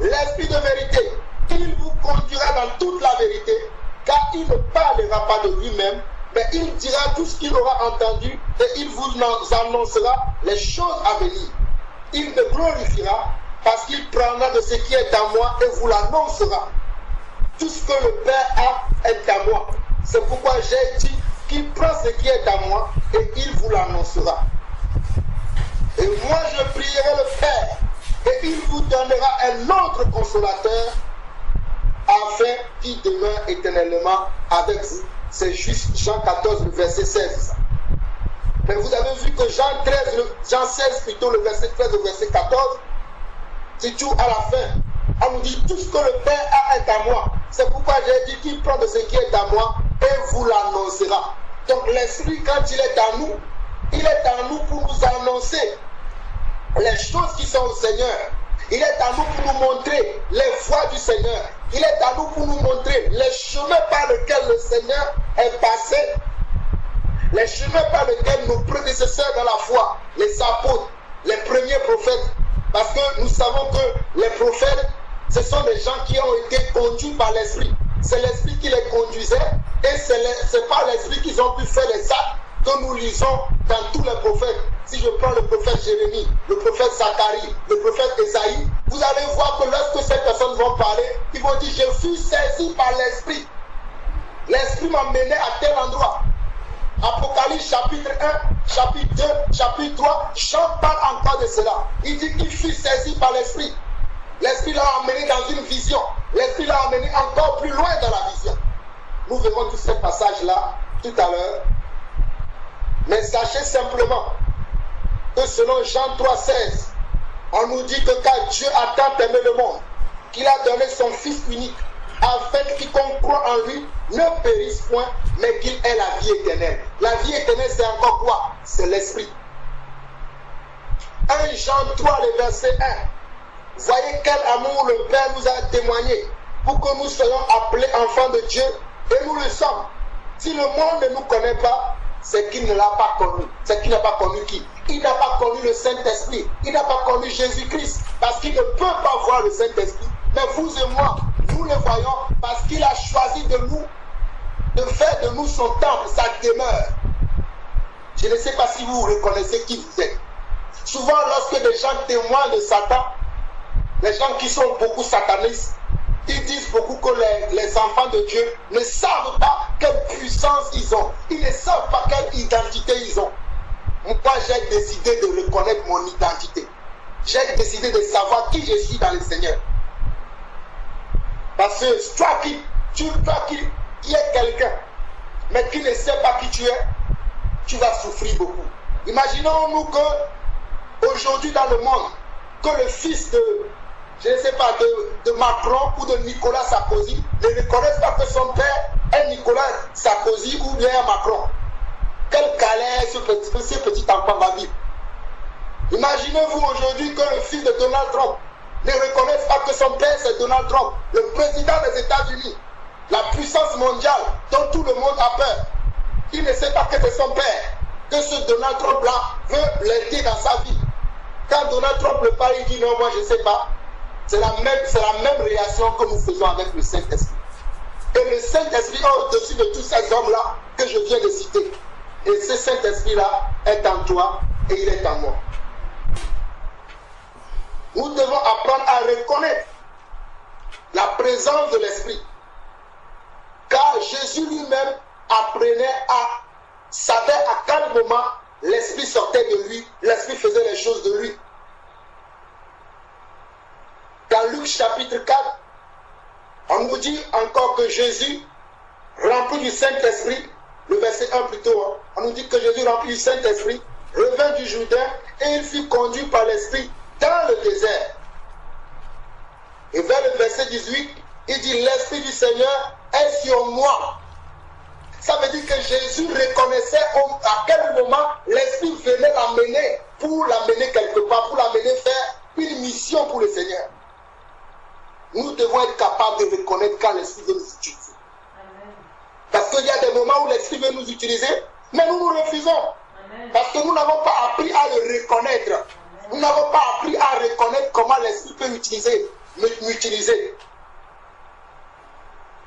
l'esprit de vérité, il vous conduira dans toute la vérité, car il ne parlera pas de lui-même, mais il dira tout ce qu'il aura entendu et il vous annoncera les choses à venir. Il me glorifiera parce qu'il prendra de ce qui est à moi et vous l'annoncera. Tout ce que le Père a est à moi. C'est pourquoi j'ai dit qu'il prend ce qui est à moi et il vous l'annoncera. Et moi je prierai le Père et il vous donnera un autre consolateur afin qu'il demeure éternellement avec vous. C'est juste Jean 14, le verset 16. Mais vous avez vu que Jean 16 plutôt, le verset 13 au verset 14, c'est tout à la fin. On nous dit tout ce que le Père a est à moi. C'est pourquoi j'ai dit qu'il prend de ce qui est à moi et vous l'annoncera. Donc l'Esprit, quand il est à nous, il est à nous pour nous annoncer les choses qui sont au Seigneur. Il est à nous pour nous montrer les voies du Seigneur. Il est à nous pour nous montrer les chemins par lesquels le Seigneur est passé. Les chemins par lesquels nos prédécesseurs dans la foi, les apôtres, les premiers prophètes, parce que nous savons que les prophètes, ce sont des gens qui ont été conduits par l'Esprit. C'est l'Esprit qui les conduisait et c'est par l'Esprit qu'ils ont pu faire les actes que nous lisons dans tous les prophètes. Si je prends le prophète Jérémie, le prophète Zacharie, le prophète Esaïe, vous allez voir que lorsque ces personnes vont parler, ils vont dire, je fus saisi par l'Esprit. L'Esprit m'a mené à tel endroit. Apocalypse chapitre 1, chapitre 2, chapitre 3, Jean parle encore de cela. Il dit qu'il fut saisi par l'Esprit. L'Esprit l'a emmené dans une vision. L'Esprit l'a emmené encore plus loin dans la vision. Nous verrons tous ces passages-là tout à l'heure. Mais sachez simplement que selon Jean 3,16, on nous dit que car Dieu a tant aimé le monde, qu'il a donné son Fils unique, afin que quiconque croit en lui ne périsse point, mais qu'il ait la vie éternelle. La vie éternelle, c'est encore quoi? C'est l'Esprit. 1 Jean 3, le verset 1. Voyez quel amour le Père nous a témoigné, pour que nous soyons appelés enfants de Dieu, et nous le sommes. Si le monde ne nous connaît pas, c'est qu'il ne l'a pas connu. C'est qu'il n'a pas connu qui? Il n'a pas connu le Saint-Esprit. Il n'a pas connu Jésus-Christ. Parce qu'il ne peut pas voir le Saint-Esprit. Mais vous et moi, nous le voyons parce qu'il a choisi de nous, de faire de nous son temple, sa demeure. Je ne sais pas si vous reconnaissez qui vous êtes. Souvent, lorsque des gens témoignent de Satan, les gens qui sont beaucoup satanistes, ils disent beaucoup que les enfants de Dieu ne savent pas quelle puissance ils ont. Ils ne savent pas quelle identité ils ont. Moi, j'ai décidé de reconnaître mon identité. J'ai décidé de savoir qui je suis dans le Seigneur. Parce que toi qui es quelqu'un, mais qui ne sais pas qui tu es, tu vas souffrir beaucoup. Imaginons-nous que aujourd'hui dans le monde, que le fils de, je ne sais pas, de Macron ou de Nicolas Sarkozy ne reconnaissent pas que son père est Nicolas Sarkozy ou bien Macron. Quelle galère ce petit enfant va vivre. Imaginez-vous aujourd'hui que le fils de Donald Trump ne reconnaisse pas que son père c'est Donald Trump, le président des États-Unis, la puissance mondiale dont tout le monde a peur. Il ne sait pas que c'est son père, que ce Donald Trump-là veut l'aider dans sa vie. Quand Donald Trump le parle, il dit non, moi je ne sais pas. C'est la même réaction que nous faisons avec le Saint-Esprit. Et le Saint-Esprit est au-dessus de tous ces hommes-là que je viens de citer. Et ce Saint-Esprit-là est en toi et il est en moi. Nous devons apprendre à reconnaître la présence de l'Esprit. Car Jésus lui-même savait à quel moment l'Esprit sortait de lui, l'Esprit faisait les choses de lui. Dans Luc chapitre 4, on nous dit encore que Jésus, rempli du Saint-Esprit, le verset 1 plutôt, hein, on nous dit que Jésus, rempli du Saint-Esprit, revint du Jourdain et il fut conduit par l'Esprit dans le désert. Et vers le verset 18, il dit, l'Esprit du Seigneur est sur moi. Ça veut dire que Jésus reconnaissait à quel moment l'Esprit venait l'amener pour l'amener quelque part, pour l'amener faire une mission pour le Seigneur. Nous devons être capables de reconnaître quand l'Esprit veut nous utiliser. Amen. Parce qu'il y a des moments où l'Esprit veut nous utiliser, mais nous nous refusons. Amen. Parce que nous n'avons pas appris à le reconnaître. Amen. Nous n'avons pas appris à reconnaître comment l'Esprit peut m'utiliser.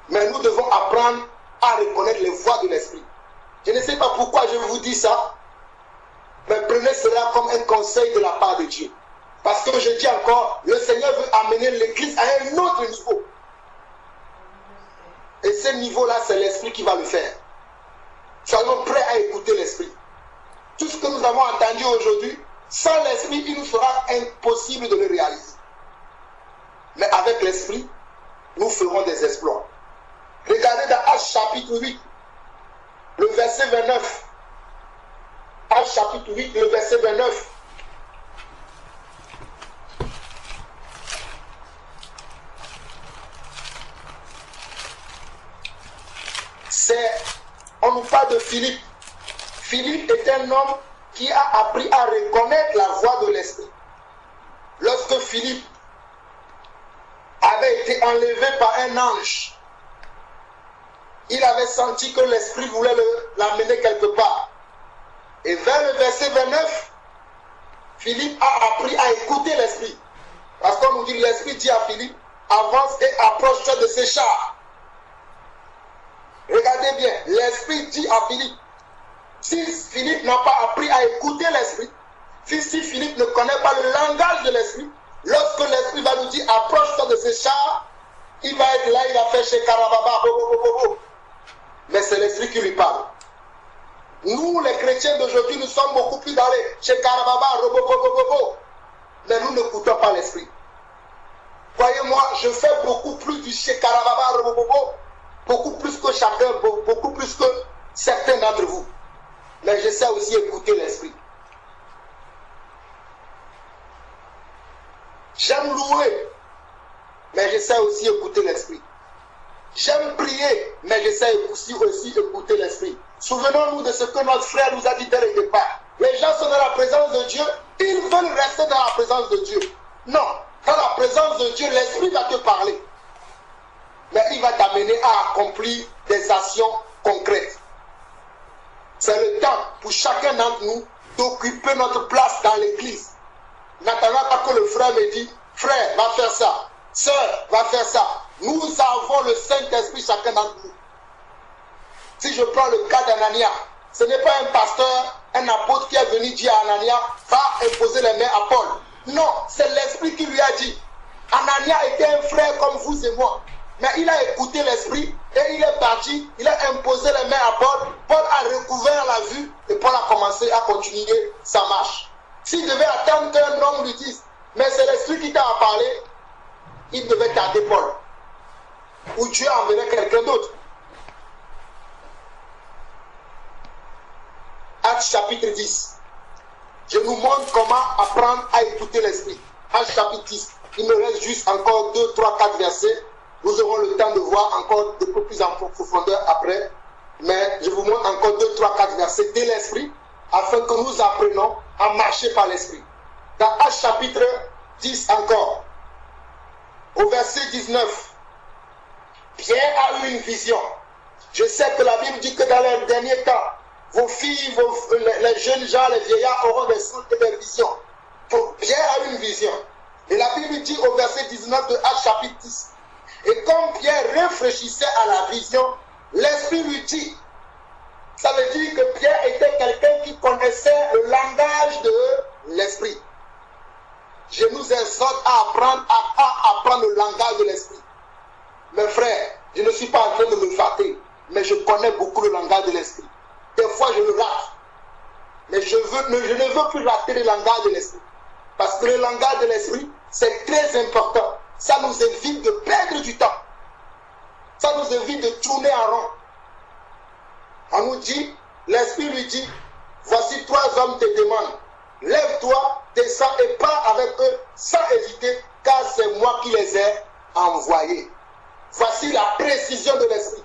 Mais nous devons apprendre à reconnaître les voies de l'Esprit. Je ne sais pas pourquoi je vous dis ça, mais prenez cela comme un conseil de la part de Dieu. Parce que je dis encore, le Seigneur veut amener l'Église à un autre niveau. Et ce niveau-là, c'est l'Esprit qui va le faire. Soyons prêts à écouter l'Esprit. Tout ce que nous avons entendu aujourd'hui, sans l'Esprit, il nous sera impossible de le réaliser. Mais avec l'Esprit, nous ferons des exploits. Regardez dans Actes chapitre 8, le verset 29. Actes chapitre 8, le verset 29. On nous parle de Philippe. Philippe est un homme qui a appris à reconnaître la voix de l'Esprit. Lorsque Philippe avait été enlevé par un ange, il avait senti que l'Esprit voulait l'amener quelque part. Et vers le verset 29, Philippe a appris à écouter l'Esprit. Parce qu'on nous dit, l'Esprit dit à Philippe, avance et approche-toi de ces chars. Regardez bien, l'Esprit dit à Philippe, si Philippe n'a pas appris à écouter l'Esprit, si Philippe ne connaît pas le langage de l'Esprit, lorsque l'Esprit va nous dire, approche-toi de ces chars, il va être là, il va faire chez Karababa, mais c'est l'Esprit qui lui parle. Nous, les chrétiens d'aujourd'hui, nous sommes beaucoup plus dans les chez Karababa, mais nous n'écoutons pas l'Esprit. Croyez-moi, je fais beaucoup plus du chez Karababa, beaucoup plus que chacun, beaucoup plus que certains d'entre vous. Mais je sais aussi écouter l'Esprit. J'aime louer, mais je sais aussi écouter l'Esprit. J'aime prier, mais je sais aussi écouter l'Esprit. Souvenons-nous de ce que notre frère nous a dit dès le départ. Les gens sont dans la présence de Dieu, ils veulent rester dans la présence de Dieu. Non, dans la présence de Dieu, l'Esprit va te parler. Mais il va t'amener à accomplir des actions concrètes. C'est le temps pour chacun d'entre nous d'occuper notre place dans l'église. N'attendant pas que le frère me dise, frère, va faire ça, sœur, va faire ça. Nous avons le Saint-Esprit chacun d'entre nous. Si je prends le cas d'Anania, ce n'est pas un pasteur, un apôtre qui est venu dire à Anania, va imposer les mains à Paul. Non, c'est l'Esprit qui lui a dit. Anania était un frère comme vous et moi. Mais il a écouté l'Esprit et il est parti, il a imposé les mains à Paul. Paul a recouvert la vue et Paul a commencé à continuer sa marche. S'il devait attendre qu'un homme lui dise, mais c'est l'Esprit qui t'a parlé, il devait tarder Paul. Ou Dieu enverrait quelqu'un d'autre. Actes chapitre 10. Je vous montre comment apprendre à écouter l'Esprit. Actes chapitre 10. Il me reste juste encore 2, 3, 4 versets. Nous aurons le temps de voir encore de peu plus en profondeur après. Mais je vous montre encore 2, 3, 4 versets de l'Esprit afin que nous apprenions à marcher par l'Esprit. Dans Actes chapitre 10 encore, au verset 19, Pierre a eu une vision. Je sais que la Bible dit que dans les derniers temps, vos filles, les jeunes gens, les vieillards auront des songes et des visions. Pierre a eu une vision. Et la Bible dit au verset 19 de Actes chapitre 10, et comme Pierre réfléchissait à la vision, l'Esprit lui dit, ça veut dire que Pierre était quelqu'un qui connaissait le langage de l'Esprit. Je nous exhorte à apprendre le langage de l'Esprit. Mes frères, je ne suis pas en train de me fâter, mais je connais beaucoup le langage de l'Esprit. Des fois, je le rate. Mais je ne veux plus rater le langage de l'Esprit. Parce que le langage de l'Esprit, c'est très important. ça nous évite de perdre du temps. Ça nous évite de tourner en rond. On nous dit, l'Esprit lui dit, voici 3 hommes te demandent. Lève-toi, descends et pars avec eux sans hésiter, car c'est moi qui les ai envoyés. Voici la précision de l'Esprit.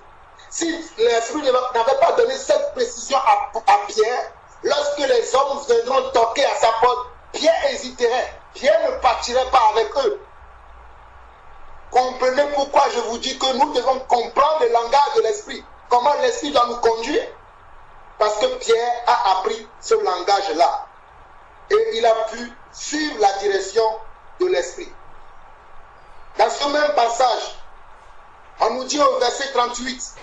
Si l'Esprit n'avait pas donné cette précision à Pierre, lorsque les hommes viendront toquer à sa porte, Pierre hésiterait. Pierre ne partirait pas avec eux. Comprenez pourquoi je vous dis que nous devons comprendre le langage de l'Esprit. Comment l'Esprit doit nous conduire? Parce que Pierre a appris ce langage-là. Et il a pu suivre la direction de l'Esprit. Dans ce même passage, on nous dit au verset 38,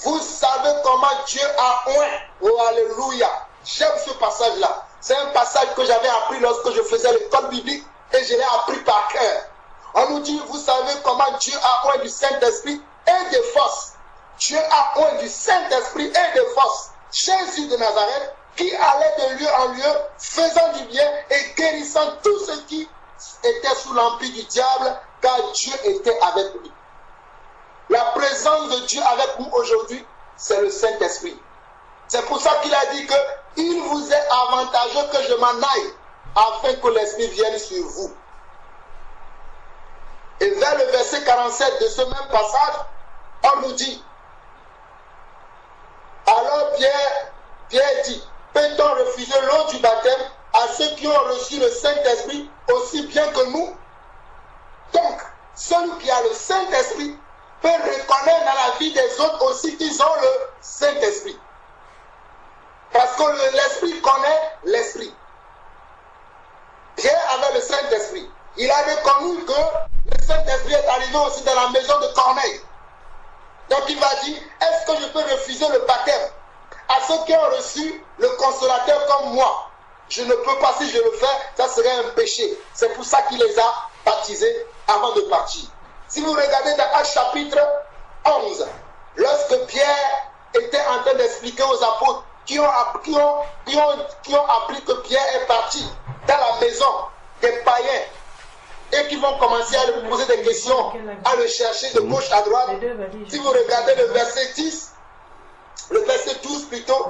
vous savez comment Dieu a oint. Oh alléluia. J'aime ce passage-là. C'est un passage que j'avais appris lorsque je faisais l'école biblique et je l'ai appris par cœur. On nous dit, vous savez comment Dieu a oint du Saint-Esprit et des forces. Dieu a oint du Saint-Esprit et des forces. Jésus de Nazareth, qui allait de lieu en lieu, faisant du bien et guérissant tous ceux qui étaient sous l'empire du diable, car Dieu était avec lui. La présence de Dieu avec nous aujourd'hui, c'est le Saint-Esprit. C'est pour ça qu'il a dit que il vous est avantageux que je m'en aille, afin que l'Esprit vienne sur vous. Et vers le verset 47 de ce même passage, on nous dit, alors Pierre dit, peut-on refuser l'eau du baptême à ceux qui ont reçu le Saint-Esprit aussi bien que nous? Donc, celui qui a le Saint-Esprit peut reconnaître dans la vie des autres aussi qu'ils ont le Saint-Esprit. Parce que l'Esprit connaît l'Esprit. Pierre avait le Saint-Esprit. Il a reconnu que le Saint-Esprit est arrivé aussi dans la maison de Corneille. Donc il va dire, est-ce que je peux refuser le baptême à ceux qui ont reçu le consolateur comme moi? Je ne peux pas, si je le fais, ça serait un péché. C'est pour ça qu'il les a baptisés avant de partir. Si vous regardez dans Actes chapitre 11, lorsque Pierre était en train d'expliquer aux apôtres qui ont appris que Pierre est parti dans la maison des païens et qui vont commencer à lui poser des questions, à le chercher de gauche à droite. Si vous regardez le verset 10, le verset 12 plutôt,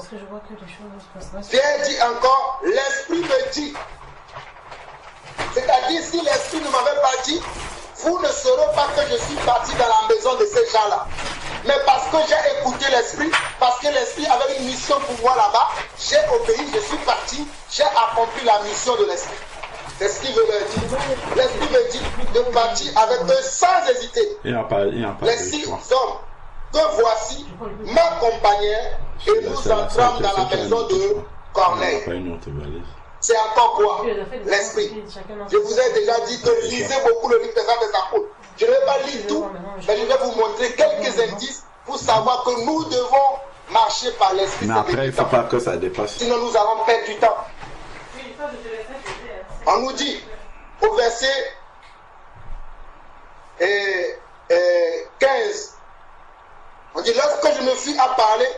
Pierre dit encore, l'Esprit me dit. C'est-à-dire, si l'Esprit ne m'avait pas dit, vous ne saurez pas que je suis parti dans la maison de ces gens-là. Mais parce que j'ai écouté l'Esprit, parce que l'Esprit avait une mission pour moi là-bas, j'ai obéi, je suis parti, j'ai accompli la mission de l'Esprit. C'est ce qu'il veut leur dire. L'Esprit me dit de partir avec eux sans hésiter. Les 6 hommes que voici m'accompagnèrent et nous entrâmes dans la maison de Corneille. C'est encore quoi? L'Esprit. Je vous ai déjà dit que lisez beaucoup le livre des Actes des Apôtres. Je ne vais pas lire tout, mais je vais vous montrer quelques indices pour savoir que nous devons marcher par l'Esprit. Mais après, il ne faut pas que ça dépasse. Sinon, nous allons perdre du temps. On nous dit au verset 15, on dit, lorsque je me fus à parler,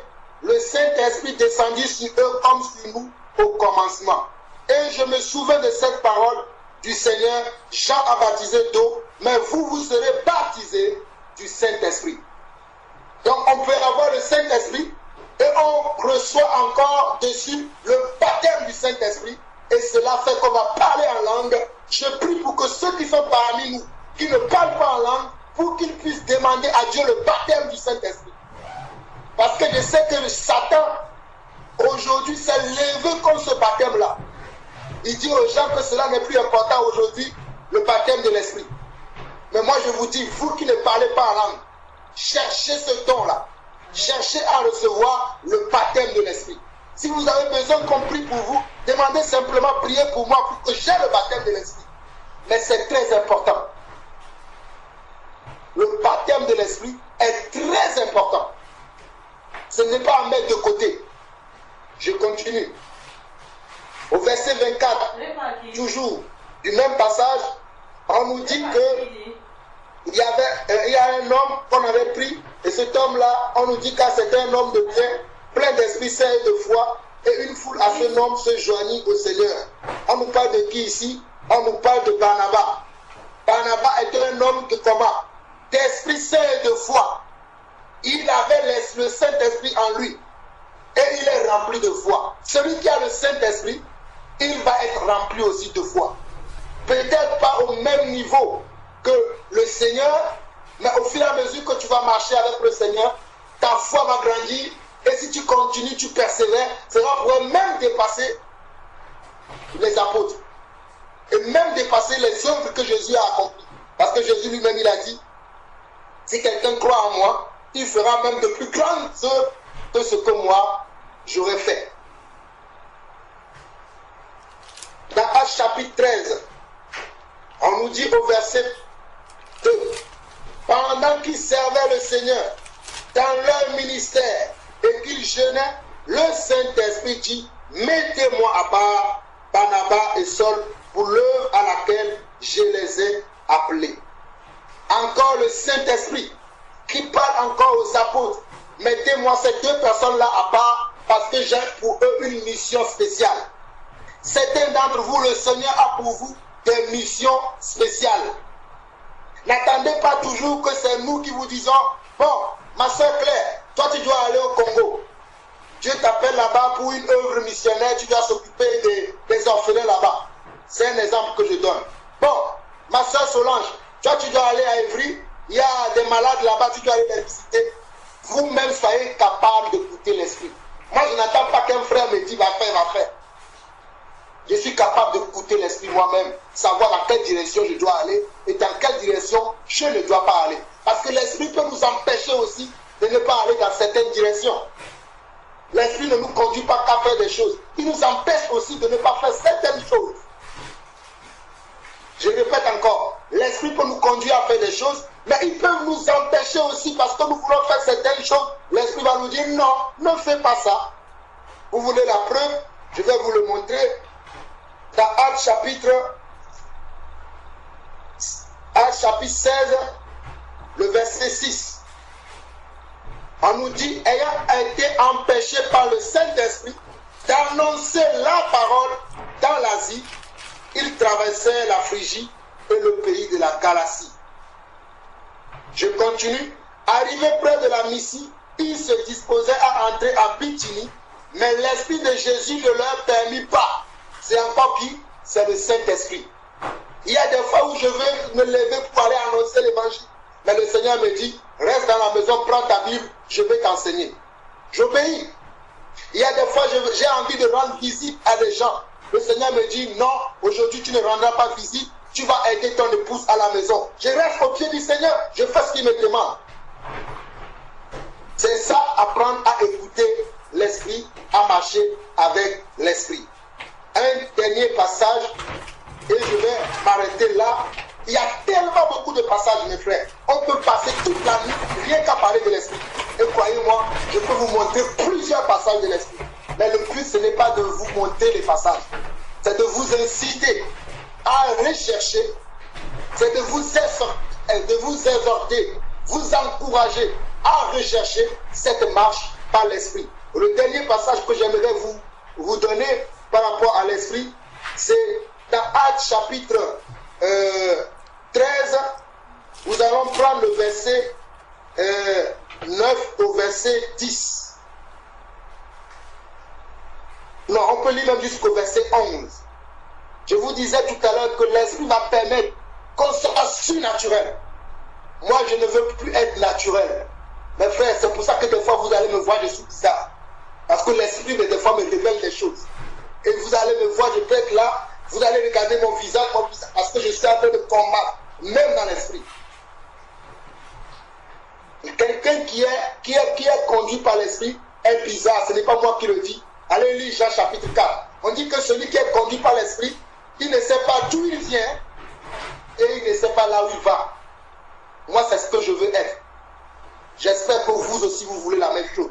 le Saint-Esprit descendit sur eux comme sur nous au commencement. Et je me souviens de cette parole du Seigneur, Jean a baptisé d'eau, mais vous, vous serez baptisés du Saint-Esprit. Donc on peut avoir le Saint-Esprit et on reçoit encore dessus le baptême du Saint-Esprit. Et cela fait qu'on va parler en langue. Je prie pour que ceux qui sont parmi nous, qui ne parlent pas en langue, pour qu'ils puissent demander à Dieu le baptême du Saint-Esprit. Parce que je sais que Satan, aujourd'hui, s'est levé contre ce baptême-là. Il dit aux gens que cela n'est plus important aujourd'hui, le baptême de l'Esprit. Mais moi je vous dis, vous qui ne parlez pas en langue, cherchez ce don-là. Cherchez à recevoir le baptême de l'Esprit. Si vous avez besoin qu'on prie pour vous, demandez simplement prier pour moi pour que j'ai le baptême de l'Esprit. Mais c'est très important. Le baptême de l'Esprit est très important. Ce n'est pas à mettre de côté. Je continue. Au verset 24, toujours du même passage, on nous dit que il y a un homme qu'on avait pris, et cet homme-là, on nous dit que c'était un homme de bien, plein d'esprit saint et de foi, et une foule à ce nom se joignit au Seigneur. On nous parle de qui ici? On nous parle de Barnabas. Barnabas était un homme de comment? D'esprit saint et de foi. Il avait le Saint-Esprit en lui. Et il est rempli de foi. Celui qui a le Saint-Esprit, il va être rempli aussi de foi. Peut-être pas au même niveau que le Seigneur, mais au fur et à mesure que tu vas marcher avec le Seigneur, ta foi va grandir. Et si tu continues, tu persévères, ça va pouvoir même dépasser les apôtres. Et même dépasser les œuvres que Jésus a accomplies. Parce que Jésus lui-même, il a dit, si quelqu'un croit en moi, il fera même de plus grandes œuvres que ce que moi, j'aurais fait. Dans Actes chapitre 13, on nous dit au verset 2, pendant qu'ils servaient le Seigneur dans leur ministère et qu'ils jeûnaient, le Saint-Esprit dit, mettez-moi à part Barnabas et Saul pour l'œuvre à laquelle je les ai appelés. Encore le Saint-Esprit qui parle encore aux apôtres, mettez-moi ces deux personnes-là à part parce que j'ai pour eux une mission spéciale. Certains d'entre vous, le Seigneur a pour vous des missions spéciales. N'attendez pas toujours que c'est nous qui vous disons, bon, ma soeur Claire, toi tu dois aller au Congo. Dieu t'appelle là-bas pour une œuvre missionnaire, tu dois s'occuper des orphelins là-bas. C'est un exemple que je donne. Bon, ma soeur Solange, toi tu dois aller à Évry, il y a des malades là-bas, tu dois aller les visiter. Vous-même soyez capable d'écouter l'esprit. Moi je n'attends pas qu'un frère me dise va faire. Je suis capable d'écouter l'esprit moi-même, savoir dans quelle direction je dois aller et dans quelle direction je ne dois pas aller. Parce que l'esprit peut nous empêcher aussi de ne pas aller dans certaines directions. L'esprit ne nous conduit pas qu'à faire des choses. Il nous empêche aussi de ne pas faire certaines choses. Je répète encore, l'esprit peut nous conduire à faire des choses, mais il peut nous empêcher aussi parce que nous voulons faire certaines choses. L'esprit va nous dire non, ne fais pas ça. Vous voulez la preuve? Je vais vous le montrer. Dans Actes chapitre 16, le verset 6. On nous dit, ayant été empêché par le Saint-Esprit d'annoncer la parole dans l'Asie, il traversait la Phrygie et le pays de la Galatie. Je continue. Arrivé près de la Mysie, ils se disposaient à entrer à Bithynie, mais l'Esprit de Jésus ne leur permit pas. C'est encore qui? C'est le Saint-Esprit. Il y a des fois où je veux me lever pour aller annoncer l'évangile. Mais le Seigneur me dit, reste dans la maison, prends ta Bible, je vais t'enseigner. J'obéis. Il y a des fois j'ai envie de rendre visite à des gens. Le Seigneur me dit, non, aujourd'hui tu ne rendras pas visite, tu vas aider ton épouse à la maison. Je reste au pied du Seigneur, je fais ce qu'il me demande. C'est ça, apprendre à écouter l'Esprit, à marcher avec l'Esprit. Un dernier passage, et je vais m'arrêter là. Il y a tellement beaucoup de passages, mes frères. On peut passer toute la nuit rien qu'à parler de l'Esprit. Et croyez-moi, je peux vous montrer plusieurs passages de l'Esprit. Mais le but, ce n'est pas de vous montrer les passages. C'est de vous inciter à rechercher. C'est de vous exhorter, vous encourager à rechercher cette marche par l'Esprit. Le dernier passage que j'aimerais vous donner par rapport à l'Esprit, c'est dans Actes chapitre 13, nous allons prendre le verset 9 au verset 10. Non, on peut lire même jusqu'au verset 11. Je vous disais tout à l'heure que l'Esprit va permettre qu'on soit surnaturel. Moi, je ne veux plus être naturel. Mes frères, c'est pour ça que des fois, vous allez me voir, je suis bizarre. Parce que l'Esprit, des fois, me révèle des choses. Et vous allez me voir, je peux être là, vous allez regarder mon visage, parce que je suis en train de combattre, même dans l'Esprit. Quelqu'un qui est conduit par l'Esprit est bizarre, ce n'est pas moi qui le dis. Allez lire Jean chapitre 4. On dit que celui qui est conduit par l'Esprit, il ne sait pas d'où il vient et il ne sait pas là où il va. Moi, c'est ce que je veux être. J'espère que vous aussi, vous voulez la même chose.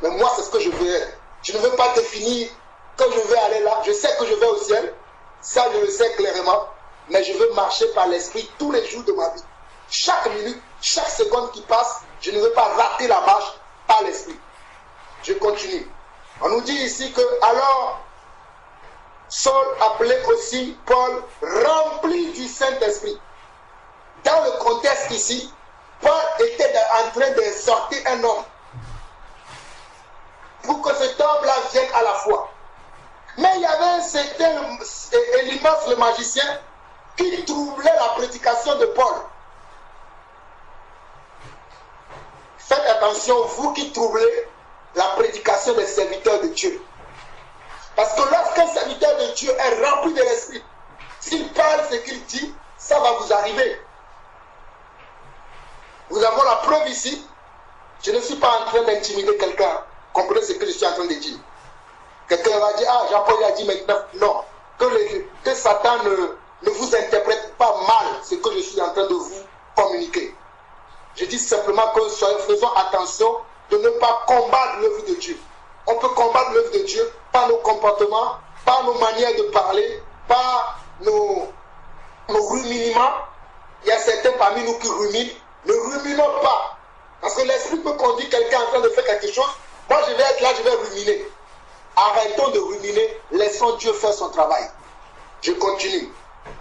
Mais moi, c'est ce que je veux être. Je ne veux pas définir que je vais aller là. Je sais que je vais au ciel. Ça, je le sais clairement. Mais je veux marcher par l'Esprit tous les jours de ma vie. Chaque minute, chaque seconde qui passe, je ne veux pas rater la marche par l'Esprit. Je continue. On nous dit ici que alors, Saul appelait aussi Paul rempli du Saint-Esprit dans le contexte ici, Paul était en train d'exhorter un homme pour que cet homme-là vienne à la foi. Mais il y avait un certain Élymas le magicien qui troublait la prédication de Paul. Faites attention, vous qui troublez la prédication des serviteurs de Dieu. Parce que lorsqu'un serviteur de Dieu est rempli de l'esprit, s'il parle ce qu'il dit, ça va vous arriver. Nous avons la preuve ici. Je ne suis pas en train d'intimider quelqu'un. Comprenez ce que je suis en train de dire. Quelqu'un va dire, ah, Jean-Paul a dit maintenant. Non. Que Satan ne vous interprète pas mal ce que je suis en train de vous communiquer. Je dis simplement que faisons attention de ne pas combattre l'œuvre de Dieu. On peut combattre l'œuvre de Dieu par nos comportements, par nos manières de parler, par nos ruminements. Il y a certains parmi nous qui ruminent. Ne ruminons pas. Parce que l'esprit peut conduire quelqu'un en train de faire quelque chose. Moi, je vais être là, je vais ruminer. Arrêtons de ruminer. Laissons Dieu faire son travail. Je continue.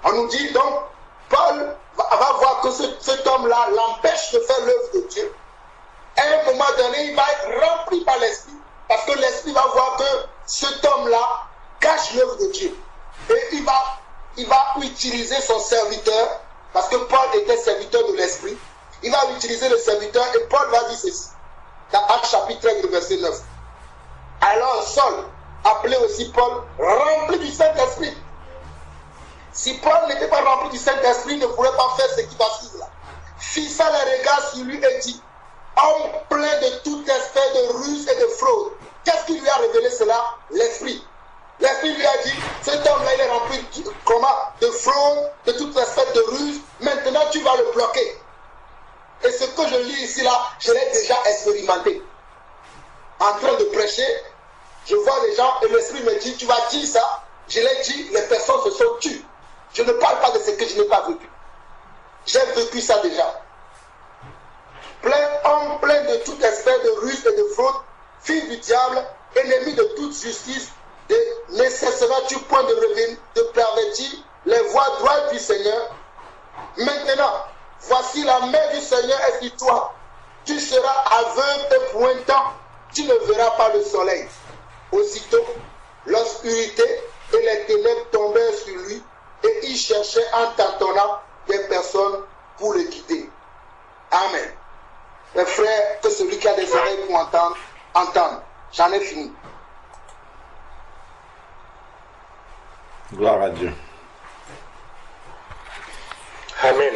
On nous dit donc, Paul va voir que cet homme-là l'empêche de faire l'œuvre de Dieu. À un moment donné, il va être rempli par l'esprit. Parce que l'esprit va voir que cet homme-là cache l'œuvre de Dieu. Et il va utiliser son serviteur. Parce que Paul était serviteur de l'esprit. Il va utiliser le serviteur et Paul va dire ceci. Dans Actes chapitre 13, verset 9. Alors Saul, appelé aussi Paul, rempli du Saint-Esprit. Si Paul n'était pas rempli du Saint-Esprit, il ne pourrait pas faire ce qui va suivre là. Fixa les regards sur lui et dit, homme plein de tout espèce de ruse et de fraude. Qu'est-ce qui lui a révélé cela? L'Esprit. L'Esprit lui a dit, cet homme-là, il est rempli de fraude, de toute espèce de ruse. Maintenant, tu vas le bloquer. Et ce que je lis ici, là, je l'ai déjà expérimenté. En train de prêcher, je vois les gens et l'Esprit me dit, tu vas dire ça. Je l'ai dit, les personnes se sont tues. Je ne parle pas de ce que je n'ai pas vécu. J'ai vécu ça déjà. Homme plein de toute espèce de ruse et de fraude, fils du diable, ennemi de toute justice, ne cesseras-tu point de pervertir les voies droites du Seigneur? Maintenant, voici la main du Seigneur est sur toi. Tu seras aveugle et pointant, tu ne verras pas le soleil. Aussitôt, l'obscurité et les ténèbres tombèrent sur lui, et il cherchait en tâtonnant des personnes pour le guider. Amen. Mes frères, que celui qui a des oreilles pour entendre, entende. J'en ai fini. Gloire à Dieu. Amen.